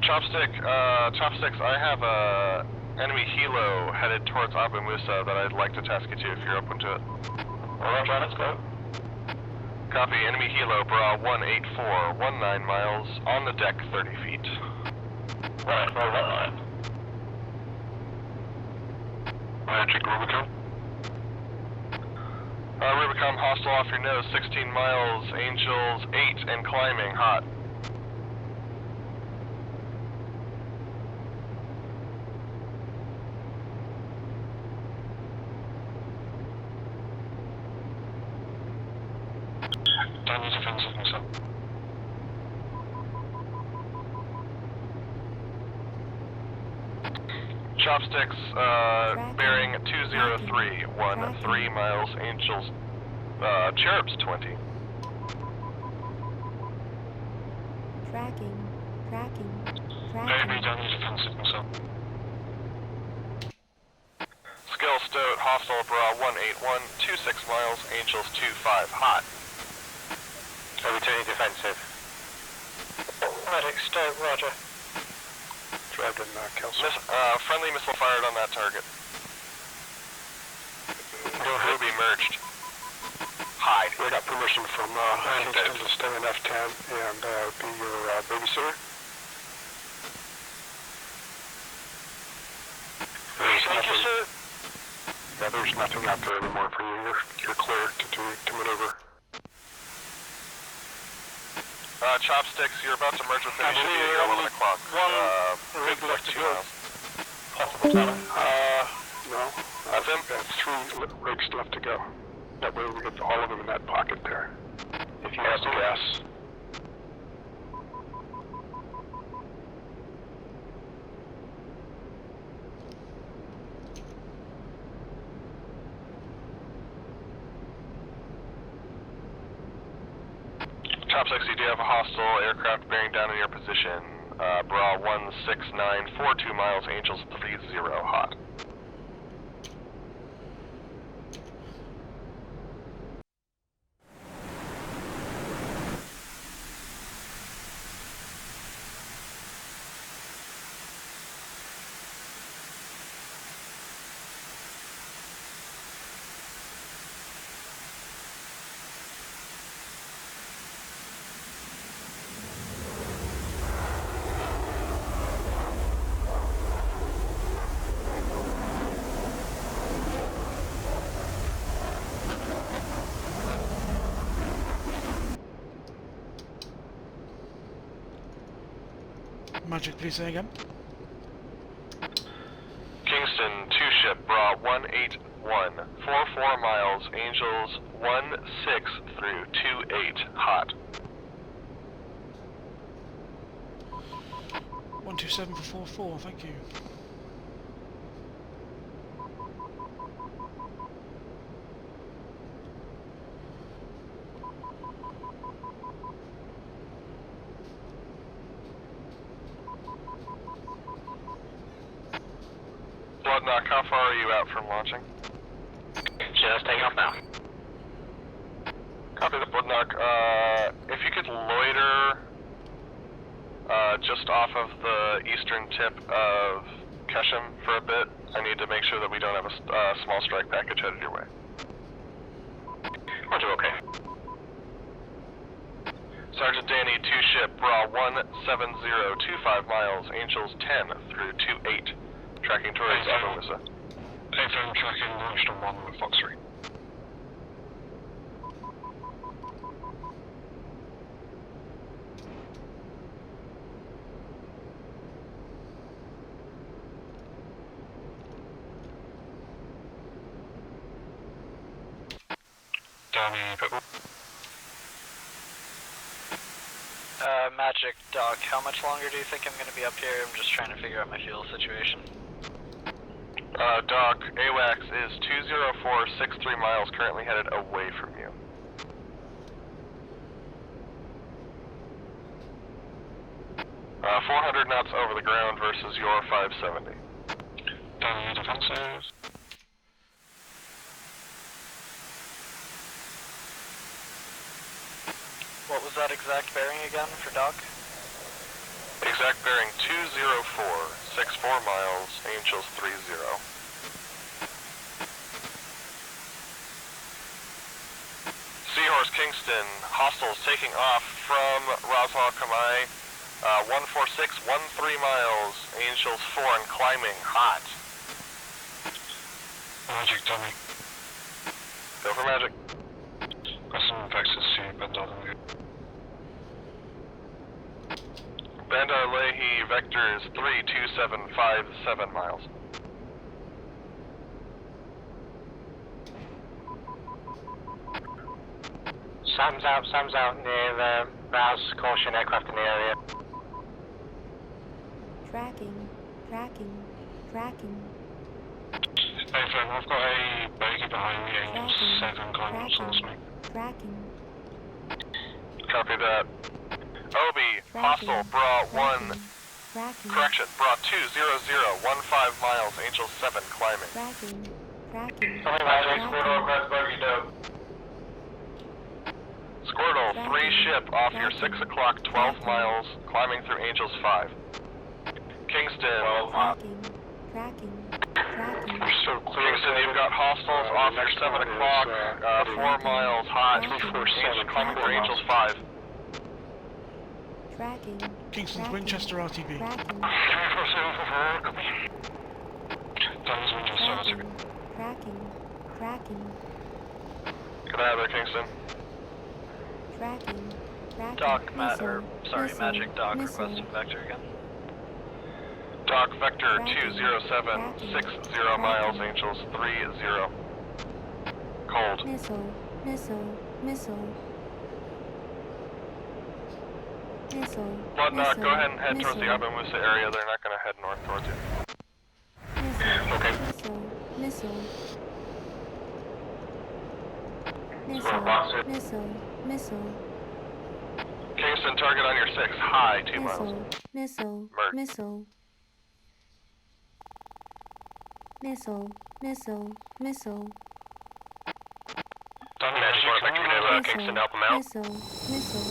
Chopsticks, I have a enemy helo headed towards Abu Musa that I'd like to task you to if you're open to it. Alright, let's go. Copy, enemy helo, bra 184, 19 miles, on the deck 30 feet. Right, right. Magic Rubicon. Rubicon, hostile off your nose, 16 miles, Angels 8 and climbing, hot. Daniel's offensive missile. Chopsticks, bearing 203, 13 miles, Angels, Cherubs 20. Tracking. Maybe Daniel's offensive missile. Skill Stoat, hostile, bra 181, 26 miles, Angels 25, hot. Are we turning defensive? Magic, Stoat, roger. Dragon, Kelso. Friendly missile fired on that target. Ruby merged. Hide. We got permission from Kingston to stay in F-10 and be your babysitter. Thank you, sir. Yeah, there's nothing out there anymore for you. You're clear to maneuver. Chopsticks, you're about to merge with them. You should be here at 11 o'clock. One rig left to go. Possible time. No. That's him? Got 3 rigs left to go. That way we get all of them in that pocket there. If you have to guess. Chopsticks, you do have a hostile aircraft bearing down in your position. Bra 16942 miles, Angels 30 hot. Magic, please say again. Kingston, 2-ship, Bra 181, 44 miles, Angels 16 through 28, hot. 127 for 44, thank you. Bloodknock, how far are you out from launching? Just taking off now. Copy the Bloodknock. If you could loiter just off of the eastern tip of Keshem for a bit, I need to make sure that we don't have a small strike package headed your way. Roger, okay. Sergeant Danny, 2-ship, Bra 17025 miles, Angels 10 through 28, tracking towards Alpha Mesa. AFM tracking launched on 1 with Fox 3. Danny, Pitbull. Magic, Doc, how much longer do you think I'm going to be up here? I'm just trying to figure out my fuel situation. Doc, AWACS is 20463 miles, currently headed away from you. Uh, 400 knots over the ground versus your 570. Danny, defensive. What was that exact bearing again for Doc? Exact bearing 20464 miles, Angels 30. Seahorse Kingston, hostiles taking off from Roswell Kamai, 14613 miles, Angels 4 and climbing, hot. Magic, Danny. Go for Magic. Got some vexes to Bandar. Bandar Leahy, vector is 32757 miles. Sam's out near the Rouse, caution aircraft in the area. Tracking. AFM, I've got a bogey behind me, Angels 7 climbing towards me. Tracking. Copy that. Obi, hostile, Bra 1, correction, Bra 20015 miles, Angel 7 climbing. Squirtle, 3-ship off your 6 o'clock, 12 miles, climbing through Angels 5. Kingston, Kingston, you've got hostiles off your 7 o'clock, 4 miles hot, climbing through Angels 5. Kingston's Winchester RTB. Danny's Winchester RTB. Tracking. Good eye there, Kingston. Doc, Missile. Missile. Magic Doc Missile. requesting vector again. Doc Vector 20760 miles, Angels 30. Cold. Missile. Missile. Missile. Missile. Bloodknock, Missile. go ahead and head towards the Missile. Abamusa area. They're not going to head north towards you. Missile. Okay. Missile. Missile. Squirrel boxer. Missile. Missile. Kingston, target on your 6. High, 2 miles. Missile. Merc. Missile. Missile. Missile. Missile. Magic, Vector, to Kingston, help him out. Missile. Missile.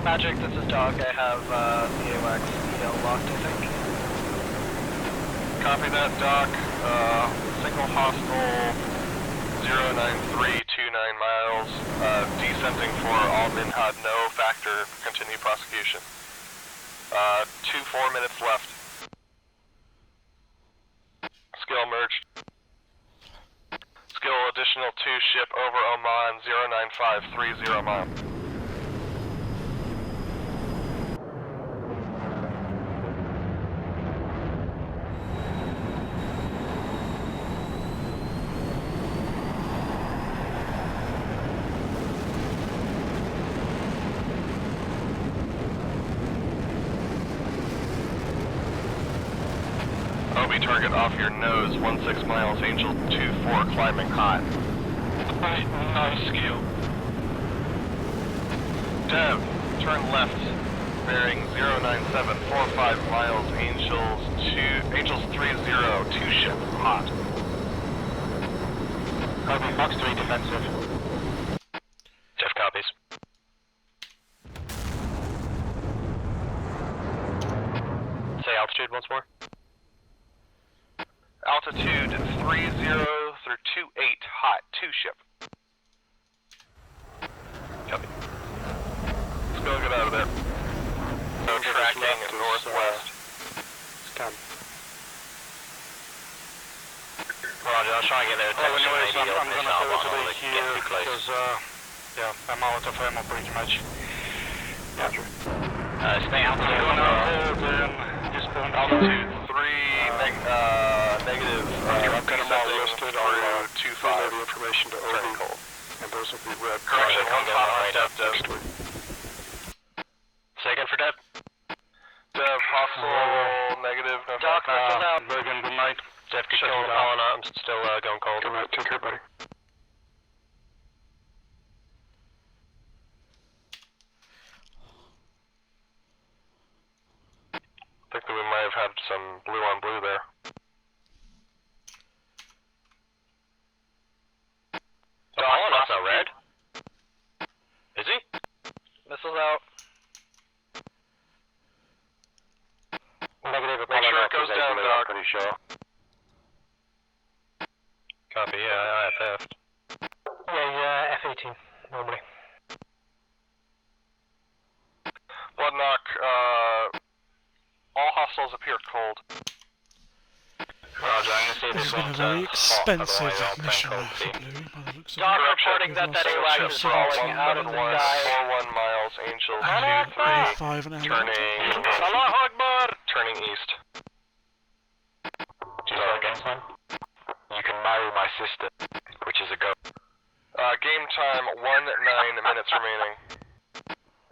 Magic, this is Doc. I have the AWACS EL locked, I think. Copy that, Doc. Single hostile 09329 miles. Descending for all Minhad, no factor. Continue prosecution. 4 minutes left. Skill merged. Skill additional 2 ship over Oman 09530 mile. Obi target off your nose, 16 miles, Angel 24, climbing hot. Nice skill. Dev, turn left, bearing 09745 miles, Angels 30, 2 ship, hot. Obi, Fox 3 defensive. Jeff copies. Say altitude once more. Altitude 30 through 28, hot, 2 ship. Copy. Let's go get out of there. No tracking northwest. Scan. Roger, I'll try and get their attention. Anyways, I'm gonna go today here because, yeah, I'm out of ammo pretty much. Roger. Stay altitude. Going out there, then just going Altitude 3, negative. I've got them all listed. I'll 25. relay the information to Obi, and those will be read. Correction, 1 hot, Dev. Next week. Say again for Dev. Dev, hostile, negative, no Doc, factor. this is out. Bergen, good night. Dev, keep going on. I'm still going cold. Good night. Take care, buddy. I think that we might have had some blue on blue there. That's not red. Is he? Missiles out. Negative. Make sure it goes down, Doc. Pretty sure. Copy. Yeah, IFF. Yeah, F-18 normally. Bloodknock. All hostiles appear cold. Roger, I'm gonna say This this has been a one's very expensive otherwise mission I'll for Blue, by the looks of Doc it. reporting that that AWACS is falling out of the sky. 41 miles, Angel 23, 5.5. turning... Allahu Akbar! Turning east. Do you say again, son? You can marry my sister, which is a go. Game time, 19 minutes remaining.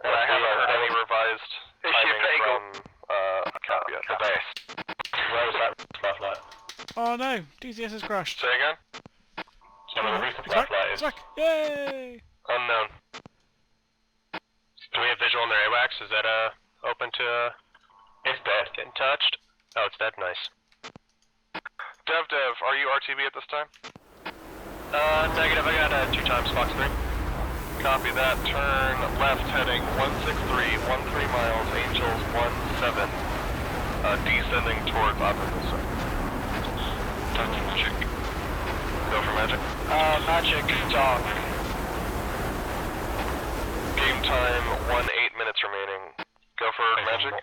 And I haven't heard any revised timing from Cap yet. The best. Where was that flashlight? Oh no, DCS has crashed. Say again? Some of the recent It's back, flashlight it's is... back. Yay! Unknown. Do we have visual on their AWACS? Is that open to It's dead. getting touched? Oh, it's dead. Nice. Dev, are you RTB at this time? Negative, I got 2 times Fox 3. Copy that. Turn left heading 163, 13 miles, Angels 17. Descending towards Abamusa. Magic. Go for Magic. Magic, Doc. Game time, 8 minutes remaining. Go for Magic.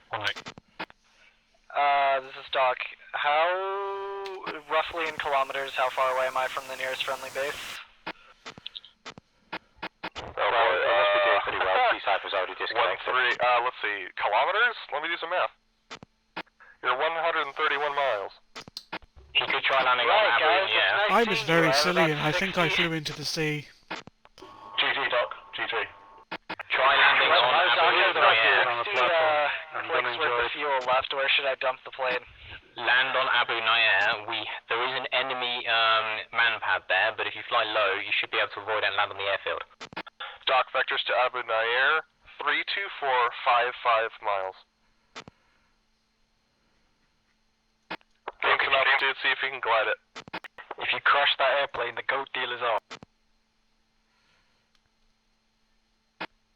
This is Doc. How, roughly in kilometers, how far away am I from the nearest friendly base? Oh boy, Let me do some math. You're 131 miles. He could try landing on Abu, yeah. I was very silly and I think I flew into the sea. GG, Doc. GG. Try landing on Abu, clicks with the fuel left. Where should I dump the plane? Land on Abu Nair. There is an enemy manpad there, but if you fly low, you should be able to avoid it and land on the airfield. Dock vectors to Abu Nair, 32455 miles. Gain some altitude, see if you can glide it. If you crush that airplane, the goat deal is on.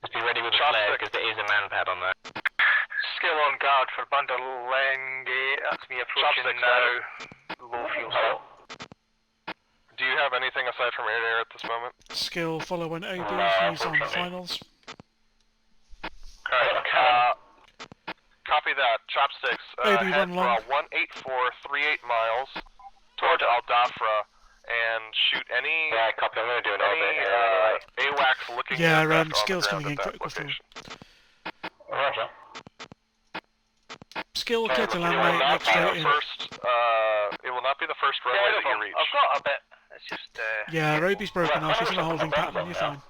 Just be ready with a flare, because there is a manpad on there. Skill on guard for Bandalengi. That's me approaching now. Low fuel cell. Do you have anything aside from air at this moment? Skill follow an OB, he's on finals. Alright, copy that. Chopsticks, OB head run long. 18438 miles toward Al Dafra and shoot any Yeah, copy. I'm going to do an orbit here anyway. AWACS looking Yeah, aircraft on the skill's ground coming in at that critical fuel. location. Roger. Skill clear to land, mate, next straight in. It will not be the first runway that you reach. I've got a bit. It's just, Yeah, Roby's broken off, he's in a holding pattern, you're fine.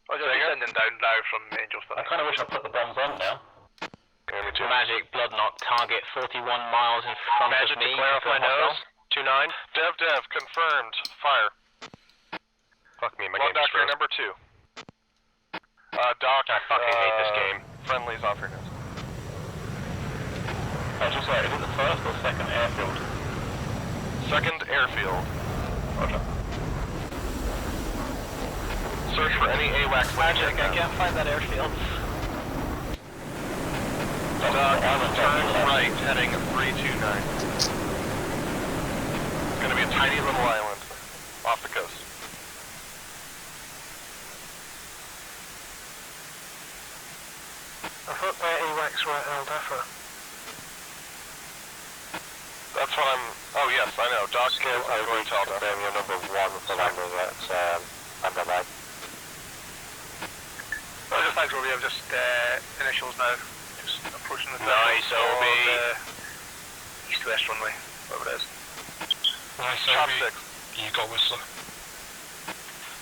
I'll just be sending down now from Angels. I kind of wish I put the bombs on now. Yeah, me too. Magic blood knock target 41 miles in front Magic of me. to clear off my nose. 29. Dev, confirmed. Fire. Fuck me, my Blood game is doctor number 2. Doc, I fucking hate this game. Friendly's off your nose. I just like, is it the first or second airfield? Second airfield. Roger. Search for any AWACS. Magic, I can't find that airfield. Doc, turn right, heading 329. It's gonna be a tiny little island off the coast. I thought that AWACS were at Al Dafra. That's what I'm... Oh yes, I know. Doc is going to tell them. You're number 1 for landing at Underline. Well, just thanks, Robbie. I've just initials now. Just approaching the Nice, OB. east-west runway, whatever it is. Nice, Chopsticks. You got Whistler.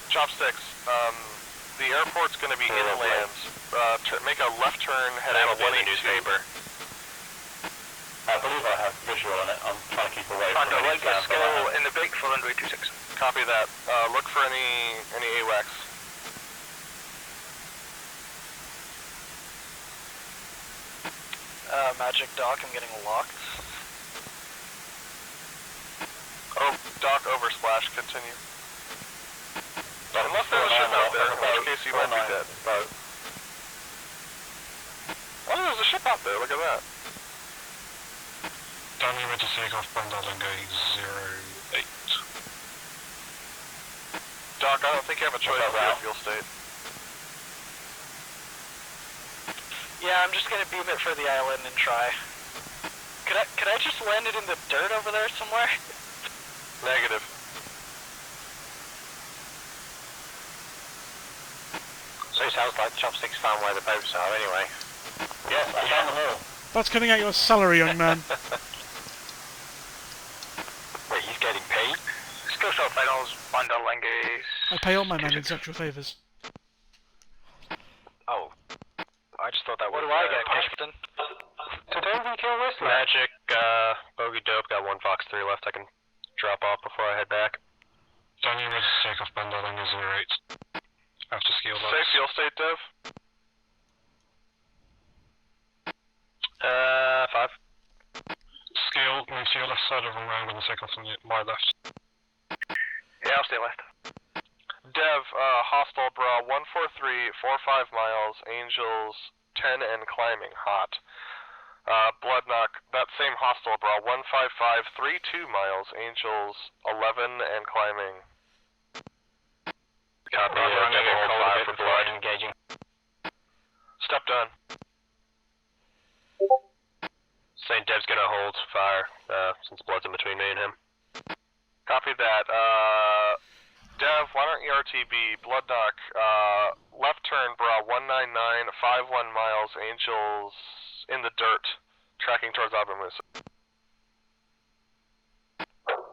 Chopsticks. The airport's going to be inland. Make a left turn heading That'll be in the 182. newspaper. I believe I have visual on it. I'm trying to keep away from Under any link sound, but I skill have. in the break for runway 26. Copy that. Look for any AWACS. Magic Doc, I'm getting locked. Oh, Doc oversplash. Continue. Unless there's a ship out there, in which case you might be dead. Oh, there's a ship out there. Look at that. Danny went to take off Bandalengi 08. Doc, I don't think you have a choice in your fuel state. Yeah, I'm just gonna beam it for the island and try. Could I just land it in the dirt over there somewhere? Negative. So it sounds like Chopsticks found where the boats are anyway. Yes, I found them all. That's cutting out your salary, young man. Wait, he's getting paid? Skill shot finals, Bandalengi. I pay all my men in sexual favours. Oh. I just thought that What was do I get, Captain. Today we kill Whistler. Magic, bogey dope, got 1 Fox 3 left. I can drop off before I head back. Danny went to take off Bandalengi 08. After skill box. Safe fuel state, Dev? 5. Skill, move to your left side of the runway and take off on my left. Yeah, I'll stay left. Dev, hostile bra, 14345 miles, Angels 10 and climbing, hot. Blood knock, that same hostile bra, 15532 miles, Angels 11 and climbing. Copy, running a cold fire for blood, engaging. Step done. St. Dev's gonna hold fire, since blood's in between me and him. Copy that. Dev, why don't you RTB, Blood Knock, left turn, bra, 199, 51 miles, Angels in the dirt, tracking towards Abu Musa.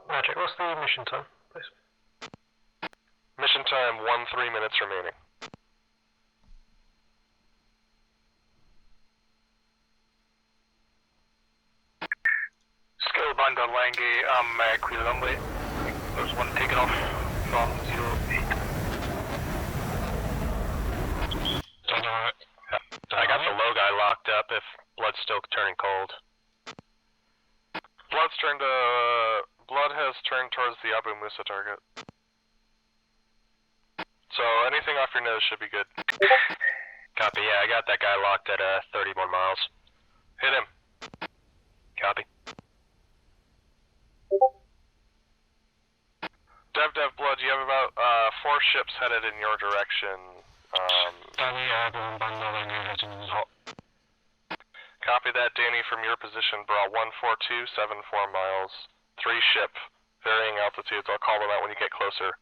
Magic, what's the mission time, please? Mission time, 3 minutes remaining. Skill Bandar Lange, Quilombe. There's one taken off from 08. I got the low guy locked up if Blood's still turning cold. Blood has turned towards the Abu Musa target. So anything off your nose should be good. Copy, yeah, I got that guy locked at 31 miles. Hit him. Copy. Dev, Blood, you have about 4 ships headed in your direction. Copy that, Danny, from your position, bra 142, 74 miles, 3 ship, varying altitudes. I'll call them out when you get closer.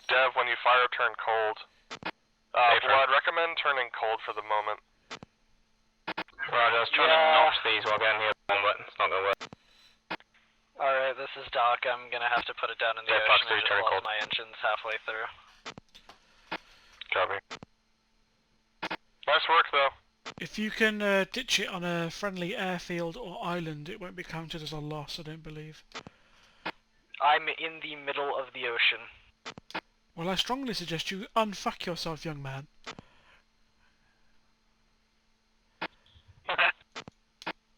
Dev, when you fire, turn cold. Blood, recommend turning cold for the moment. Right, I was trying to notch these while getting here, but it's not gonna work. Alright, this is Doc. I'm gonna have to put it down in the ocean. I just lost my engines halfway through. Copy. Nice work, though. If you can ditch it on a friendly airfield or island, it won't be counted as a loss, I don't believe. I'm in the middle of the ocean. Well, I strongly suggest you unfuck yourself, young man.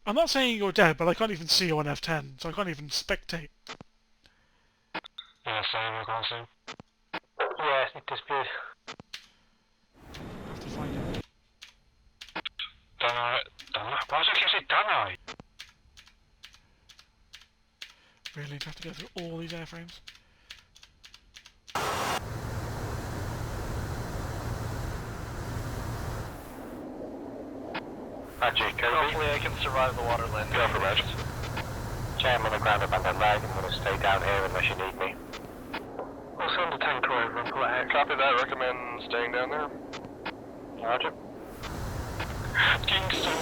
I'm not saying you're dead, but I can't even see you on F10, so I can't even spectate. Yeah, same, I can't see. Yeah, it disappeared. I have to find it. Why does it keep saying Danai? Really, I have to go through all these airframes. Magic, Hopefully I can survive the water landing. Go for Magic. I'm on the ground up on that leg. I'm gonna stay down here unless you need me. We'll send a tanker over and pull it out. Copy that, recommend staying down there. Roger. Kingston.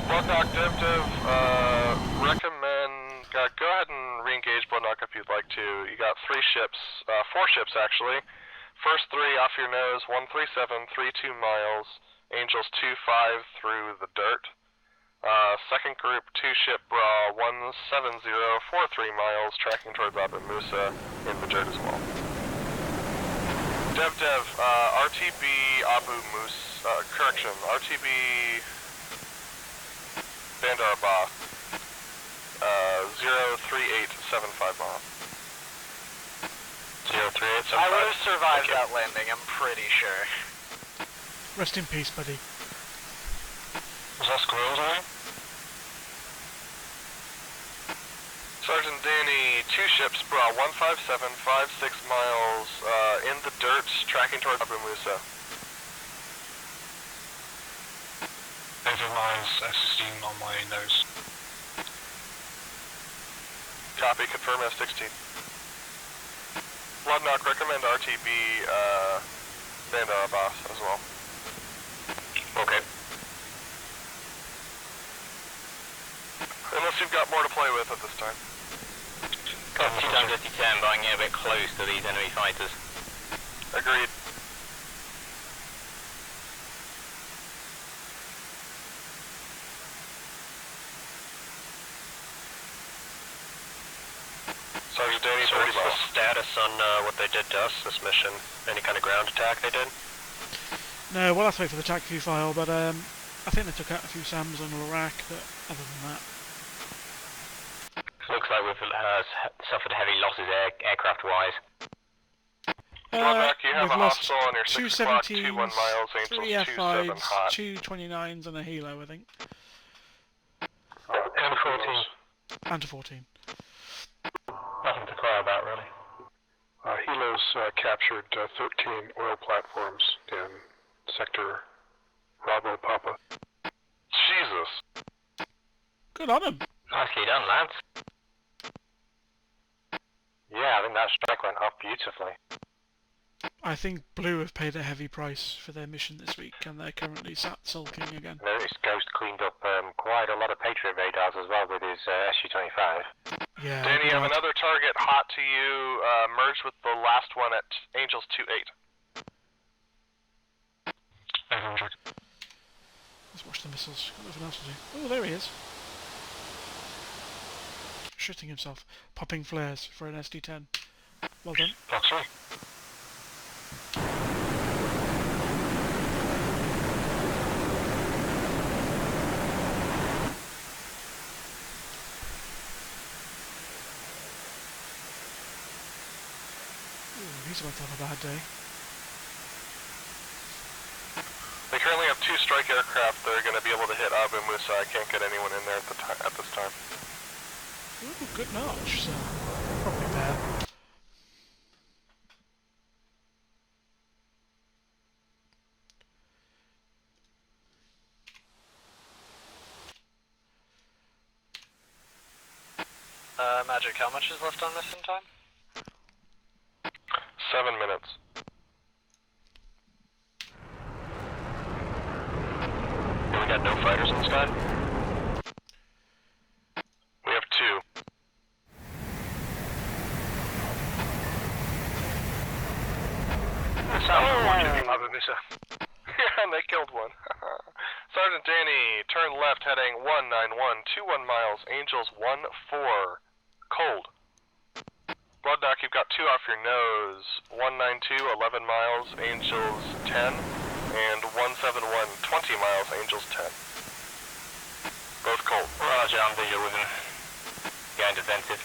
Bloodknock, Dev, recommend, go ahead and re-engage Bloodknock if you'd like to. You got 3 ships, 4 ships actually. First 3 off your nose, 137, 32 miles, Angels 25 through the dirt. Second group, 2 ship bra, 170, 43 miles, tracking towards Abu Musa in the dirt as well. Dev, RTB Abu Musa, correction, RTB Bandar Abbas, 03875 miles. 03875. I would have survived that landing, I'm pretty sure. Rest in peace, buddy. Was that squirrels, right? Sergeant Danny, 2 ships, bra, 157, 56 miles, in the dirt, tracking towards Abu Musa. Over miles, S16 on my nose. Copy, confirm S16. Bloodknock, recommend RTB, Bandar Abbas as well. Okay. Unless you've got more to play with at this time. Got 2 times 50-10, but I'm getting a bit close to these enemy fighters. Agreed. Sergeant Danny, So 30 what's the miles. status on what they did to us, this mission? Any kind of ground attack they did? No, we'll have to wait for the TAC view file, but I think they took out a few SAMs on Iraq, but other than that. Looks like we've suffered heavy losses aircraft-wise. Bloodknock, you have we've a lost hostile on your 2 6 o'clock, 17s, 21 miles, 3 Angels 27 F5s, hot. 2 29s, and a Helo, I think. M14. And a 14. Nothing to cry about, really. Helos captured 13 oil platforms in sector Bravo Papa. Jesus. Good on him! Nicely done, lads. Yeah, Yeah, I think that strike went off beautifully. I think Blue have paid a heavy price for their mission this week, and they're currently sat sulking again. I noticed Ghost cleaned up quite a lot of Patriot radars as well with his SU-25. Yeah. Danny, you have another target hot to you, merged with the last one at Angels 2-8. Let's watch the missiles. Got nothing else to do. Oh, there he is. Shooting himself. Popping flares for an SD-10. Well done. That's right. Ooh, he's about to have a bad day. They currently have 2 strike aircraft that are going to be able to hit Abu Musa. I can't get anyone in there at this time. Ooh, good notch, so probably bad. Magic, how much is left on mission time? 7 minutes. We got no fighters in the sky? We have 2. Abu Musa. Yeah, and they killed one. Sergeant Danny, turn left heading 19121 miles, Angels 14. Cold. Blooddock, you've got 2 off your nose. 192, 11 miles, Angels 10. And 171, 20 miles, Angels 10. Both cold. Roger, I'm visual with him. Going defensive.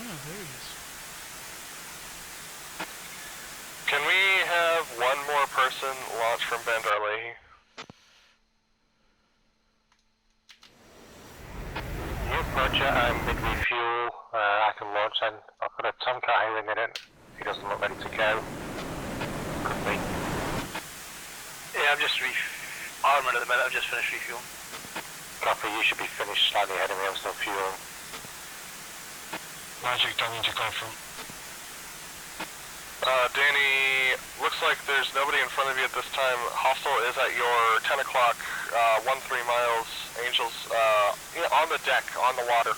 Oh, there he is. Can we have one more person launch from Bandar Lehi? Yep, Roger, I'm mid-refuel. I can launch then. I've got a Tomcat here in a minute. He doesn't look ready to go. Could be. Yeah, I'm just armored at the minute. I've just finished refuel. Copy, you should be finished slightly ahead of me. I'm still fuel. Magic, don't need to confirm. Danny, looks like there's nobody in front of you at this time. Hostile is at your 10 o'clock, 13 miles, Angels, on the deck, on the water.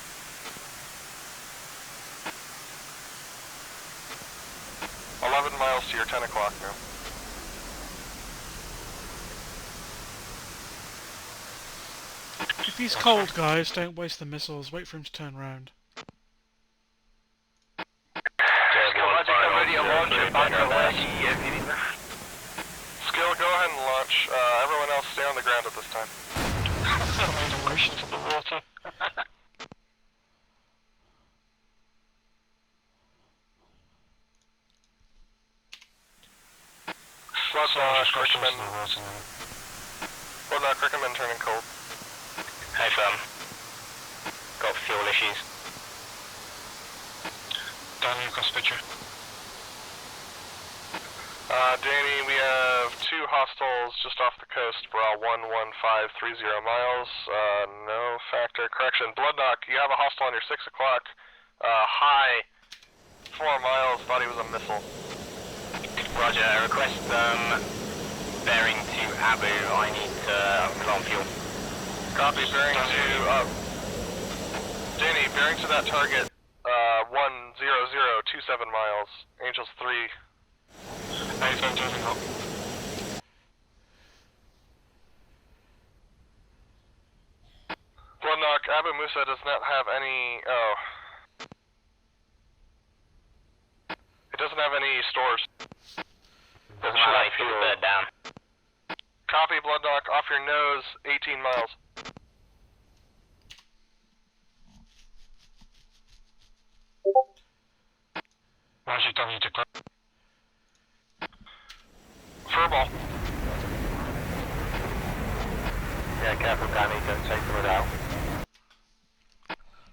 $11 miles to your 10 o'clock now. If he's cold, guys, don't waste the missiles. Wait for him to turn round. Skill, go ahead and launch. Everyone else stay on the ground at this time. Motion to the water. Crickerman turning cold. Hey fam. Got fuel issues. Danny, you got picture. Danny, we have 2 hostiles just off the coast, Bra 11530 miles. No factor. Correction. Bloodknock, you have a hostile on your 6 o'clock. High 4 miles. Thought he was a missile. Roger, request bearing to Abu. I need on fuel. Copy, bearing to Danny, bearing to that target. 10027 miles. Angels 3. Bloodknock, Abu Musa does not have any. Oh. It doesn't have any stores. Doesn't matter if you put down. Copy, Bloodknock, off your nose, 18 miles. Roger, don't need to clear. Furball. Yeah, careful, Danny, don't take them out.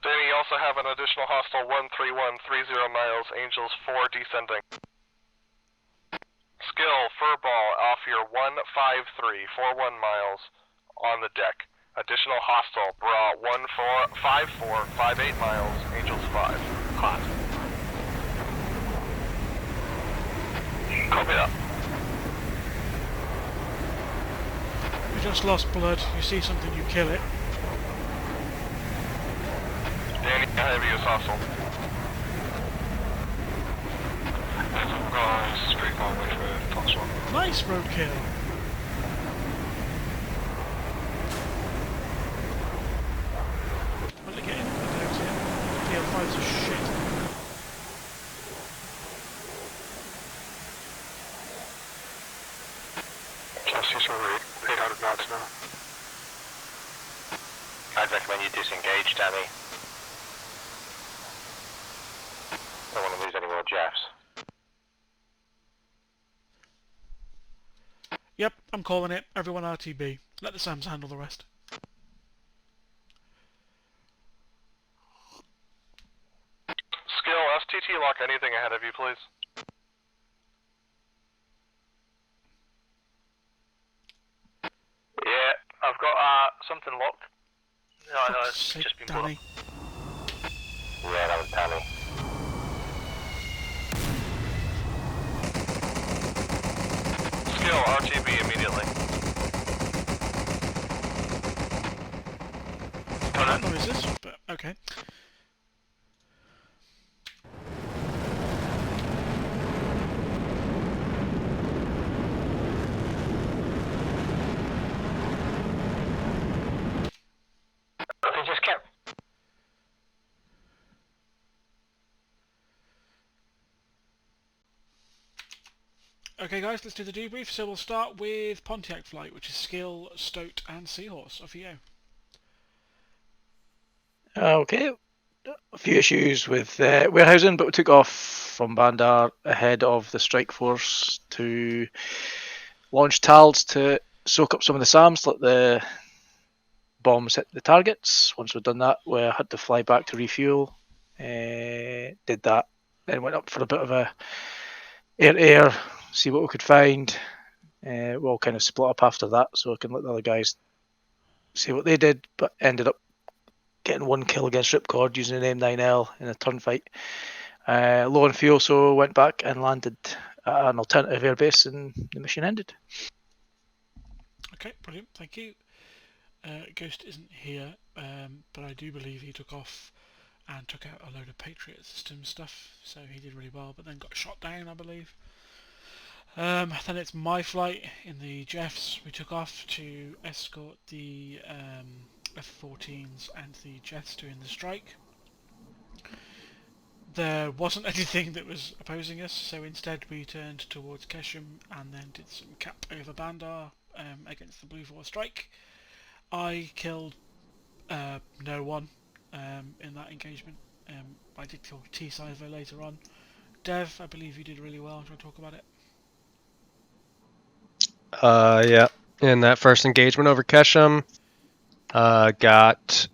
Danny, you also have an additional hostile 13130 miles, Angels 4 descending. Skill, furball off your 153, 41 miles on the deck. Additional hostile, bra 1454, 58 miles, Angels 5. Hot. Copy that. We just lost blood. You see something, you kill it. Danny, heavy is hostile. Straight on way for Fox 1. Nice roadkill. Well, again, I don't see it. PL5's a shit. Chelsea's over 800 knots now. I'd recommend you disengage, Danny. Don't want to lose any more Jeffs. Yep, I'm calling it. Everyone RTB. Let the SAMs handle the rest. Skill, STT lock anything ahead of you, please. Yeah, I've got something locked. No, no, it's Sake, just been put up. Danny. Yeah, that was Danny. Skill, RTB immediately. What noises? But okay. They just kept... Okay guys, let's do the debrief. So we'll start with Pontiac flight, which is Skill, Stoat and Seahorse. Off you go. Okay, a few issues with warehousing, but we took off from Bandar ahead of the strike force to launch TALs to soak up some of the SAMs, let the bombs hit the targets. Once we'd done that, we had to fly back to refuel. Did that, then went up for a bit of a air-to-air, see what we could find. We all kind of split up after that, so I can let the other guys see what they did, but ended up getting one kill against Ripcord using an M9L in a turn fight. Low on fuel, so went back and landed at an alternative airbase, and the mission ended. Okay, brilliant, thank you. Ghost isn't here, but I do believe he took off and took out a load of Patriot system stuff, so he did really well, but then got shot down, I believe. Then it's my flight in the Jeffs. We took off to escort the F-14s and the Jets doing the strike. There wasn't anything that was opposing us, so instead we turned towards Kesham and then did some cap over Bandar against the bluefor strike. I killed no one in that engagement. I did kill T-Cypher later on. Dev, I believe you did really well. Do you want to talk about it? Yeah. In that first engagement over Kesham, got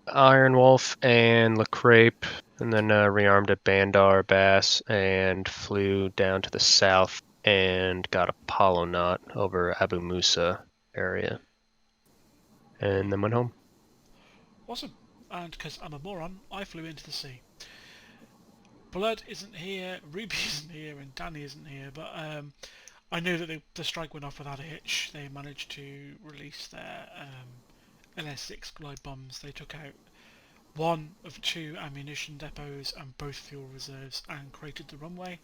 Iron Wolf and LaCrape, and then rearmed at Bandar Bass and flew down to the south and got Apollo Knot over Abu Musa area, and then went home. Awesome. And because I'm a moron, I flew into the sea. Blood isn't here, Ruby isn't here, and Danny isn't here, but I knew that the strike went off without a hitch. They managed to release their LS6 glide bombs. They took out one of two ammunition depots and both fuel reserves and created the runway.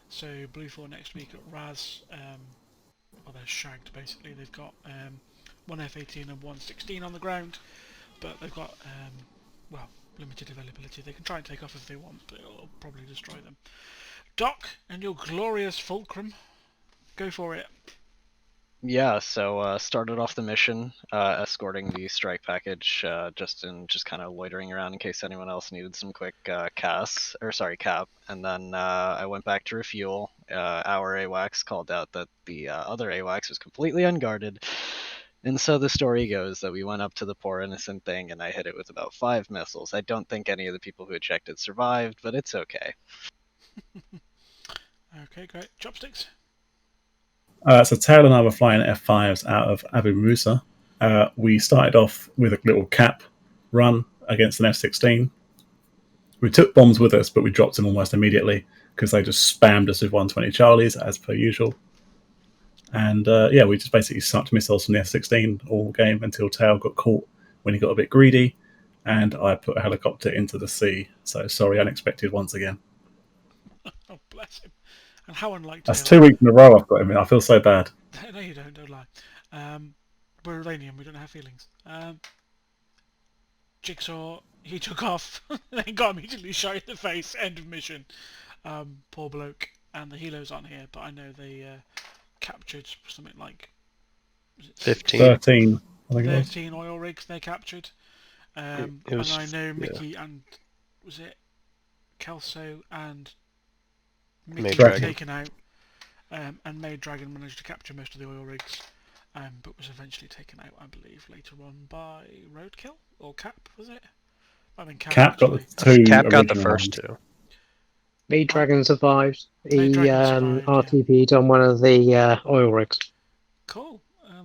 So bluefor next week at Raz, well, they're shagged basically. They've got one F-18 and one 16 on the ground, but they've got well, limited availability. They can try and take off if they want, but it'll probably destroy them. Doc and your glorious Fulcrum, go for it. Yeah, so started off the mission escorting the strike package, just kind of loitering around in case anyone else needed some quick cap, and then I went back to refuel. Our AWACS called out that the other AWACS was completely unguarded, and so the story goes that we went up to the poor innocent thing and I hit it with about 5 missiles. I don't think any of the people who ejected survived, but it's okay. Okay, great. Chopsticks. So Tail and I were flying F5s out of Abu Musa. We started off with a little cap run against an F-16. We took bombs with us, but we dropped them almost immediately because they just spammed us with 120 Charlies, as per usual. And we just basically sucked missiles from the F-16 all game until Tail got caught when he got a bit greedy, and I put a helicopter into the sea. So sorry, unexpected once again. Oh, bless him. And how unlike That's Tail. 2 weeks in a row I've got him in. I feel so bad. No, you don't lie. We're Iranian, we don't have feelings. Jigsaw, he took off, then got immediately shot in the face, end of mission. Poor bloke. And the helos aren't here, but I know they captured something like 15. 13, I think it was. 13 oil rigs they captured. And It was, I know Mickey and, was it Kelso and Mickey were taken out, and Maid Dragon managed to capture most of the oil rigs, but was eventually taken out, I believe, later on by Roadkill or Cap, was it? I mean Cap got the two. Cap got the original first ones. two. Maid Dragon survived. He Maid Dragon survived, RTP'd on one of the oil rigs. Cool,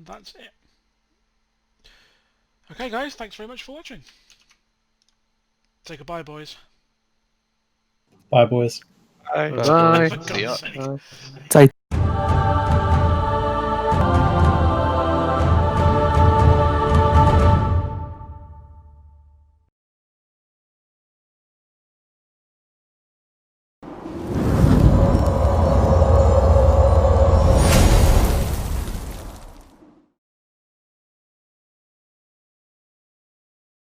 that's it. Okay guys, thanks very much for watching. Say goodbye, boys. Bye, boys. Bye. Bye. For God's sake. Bye.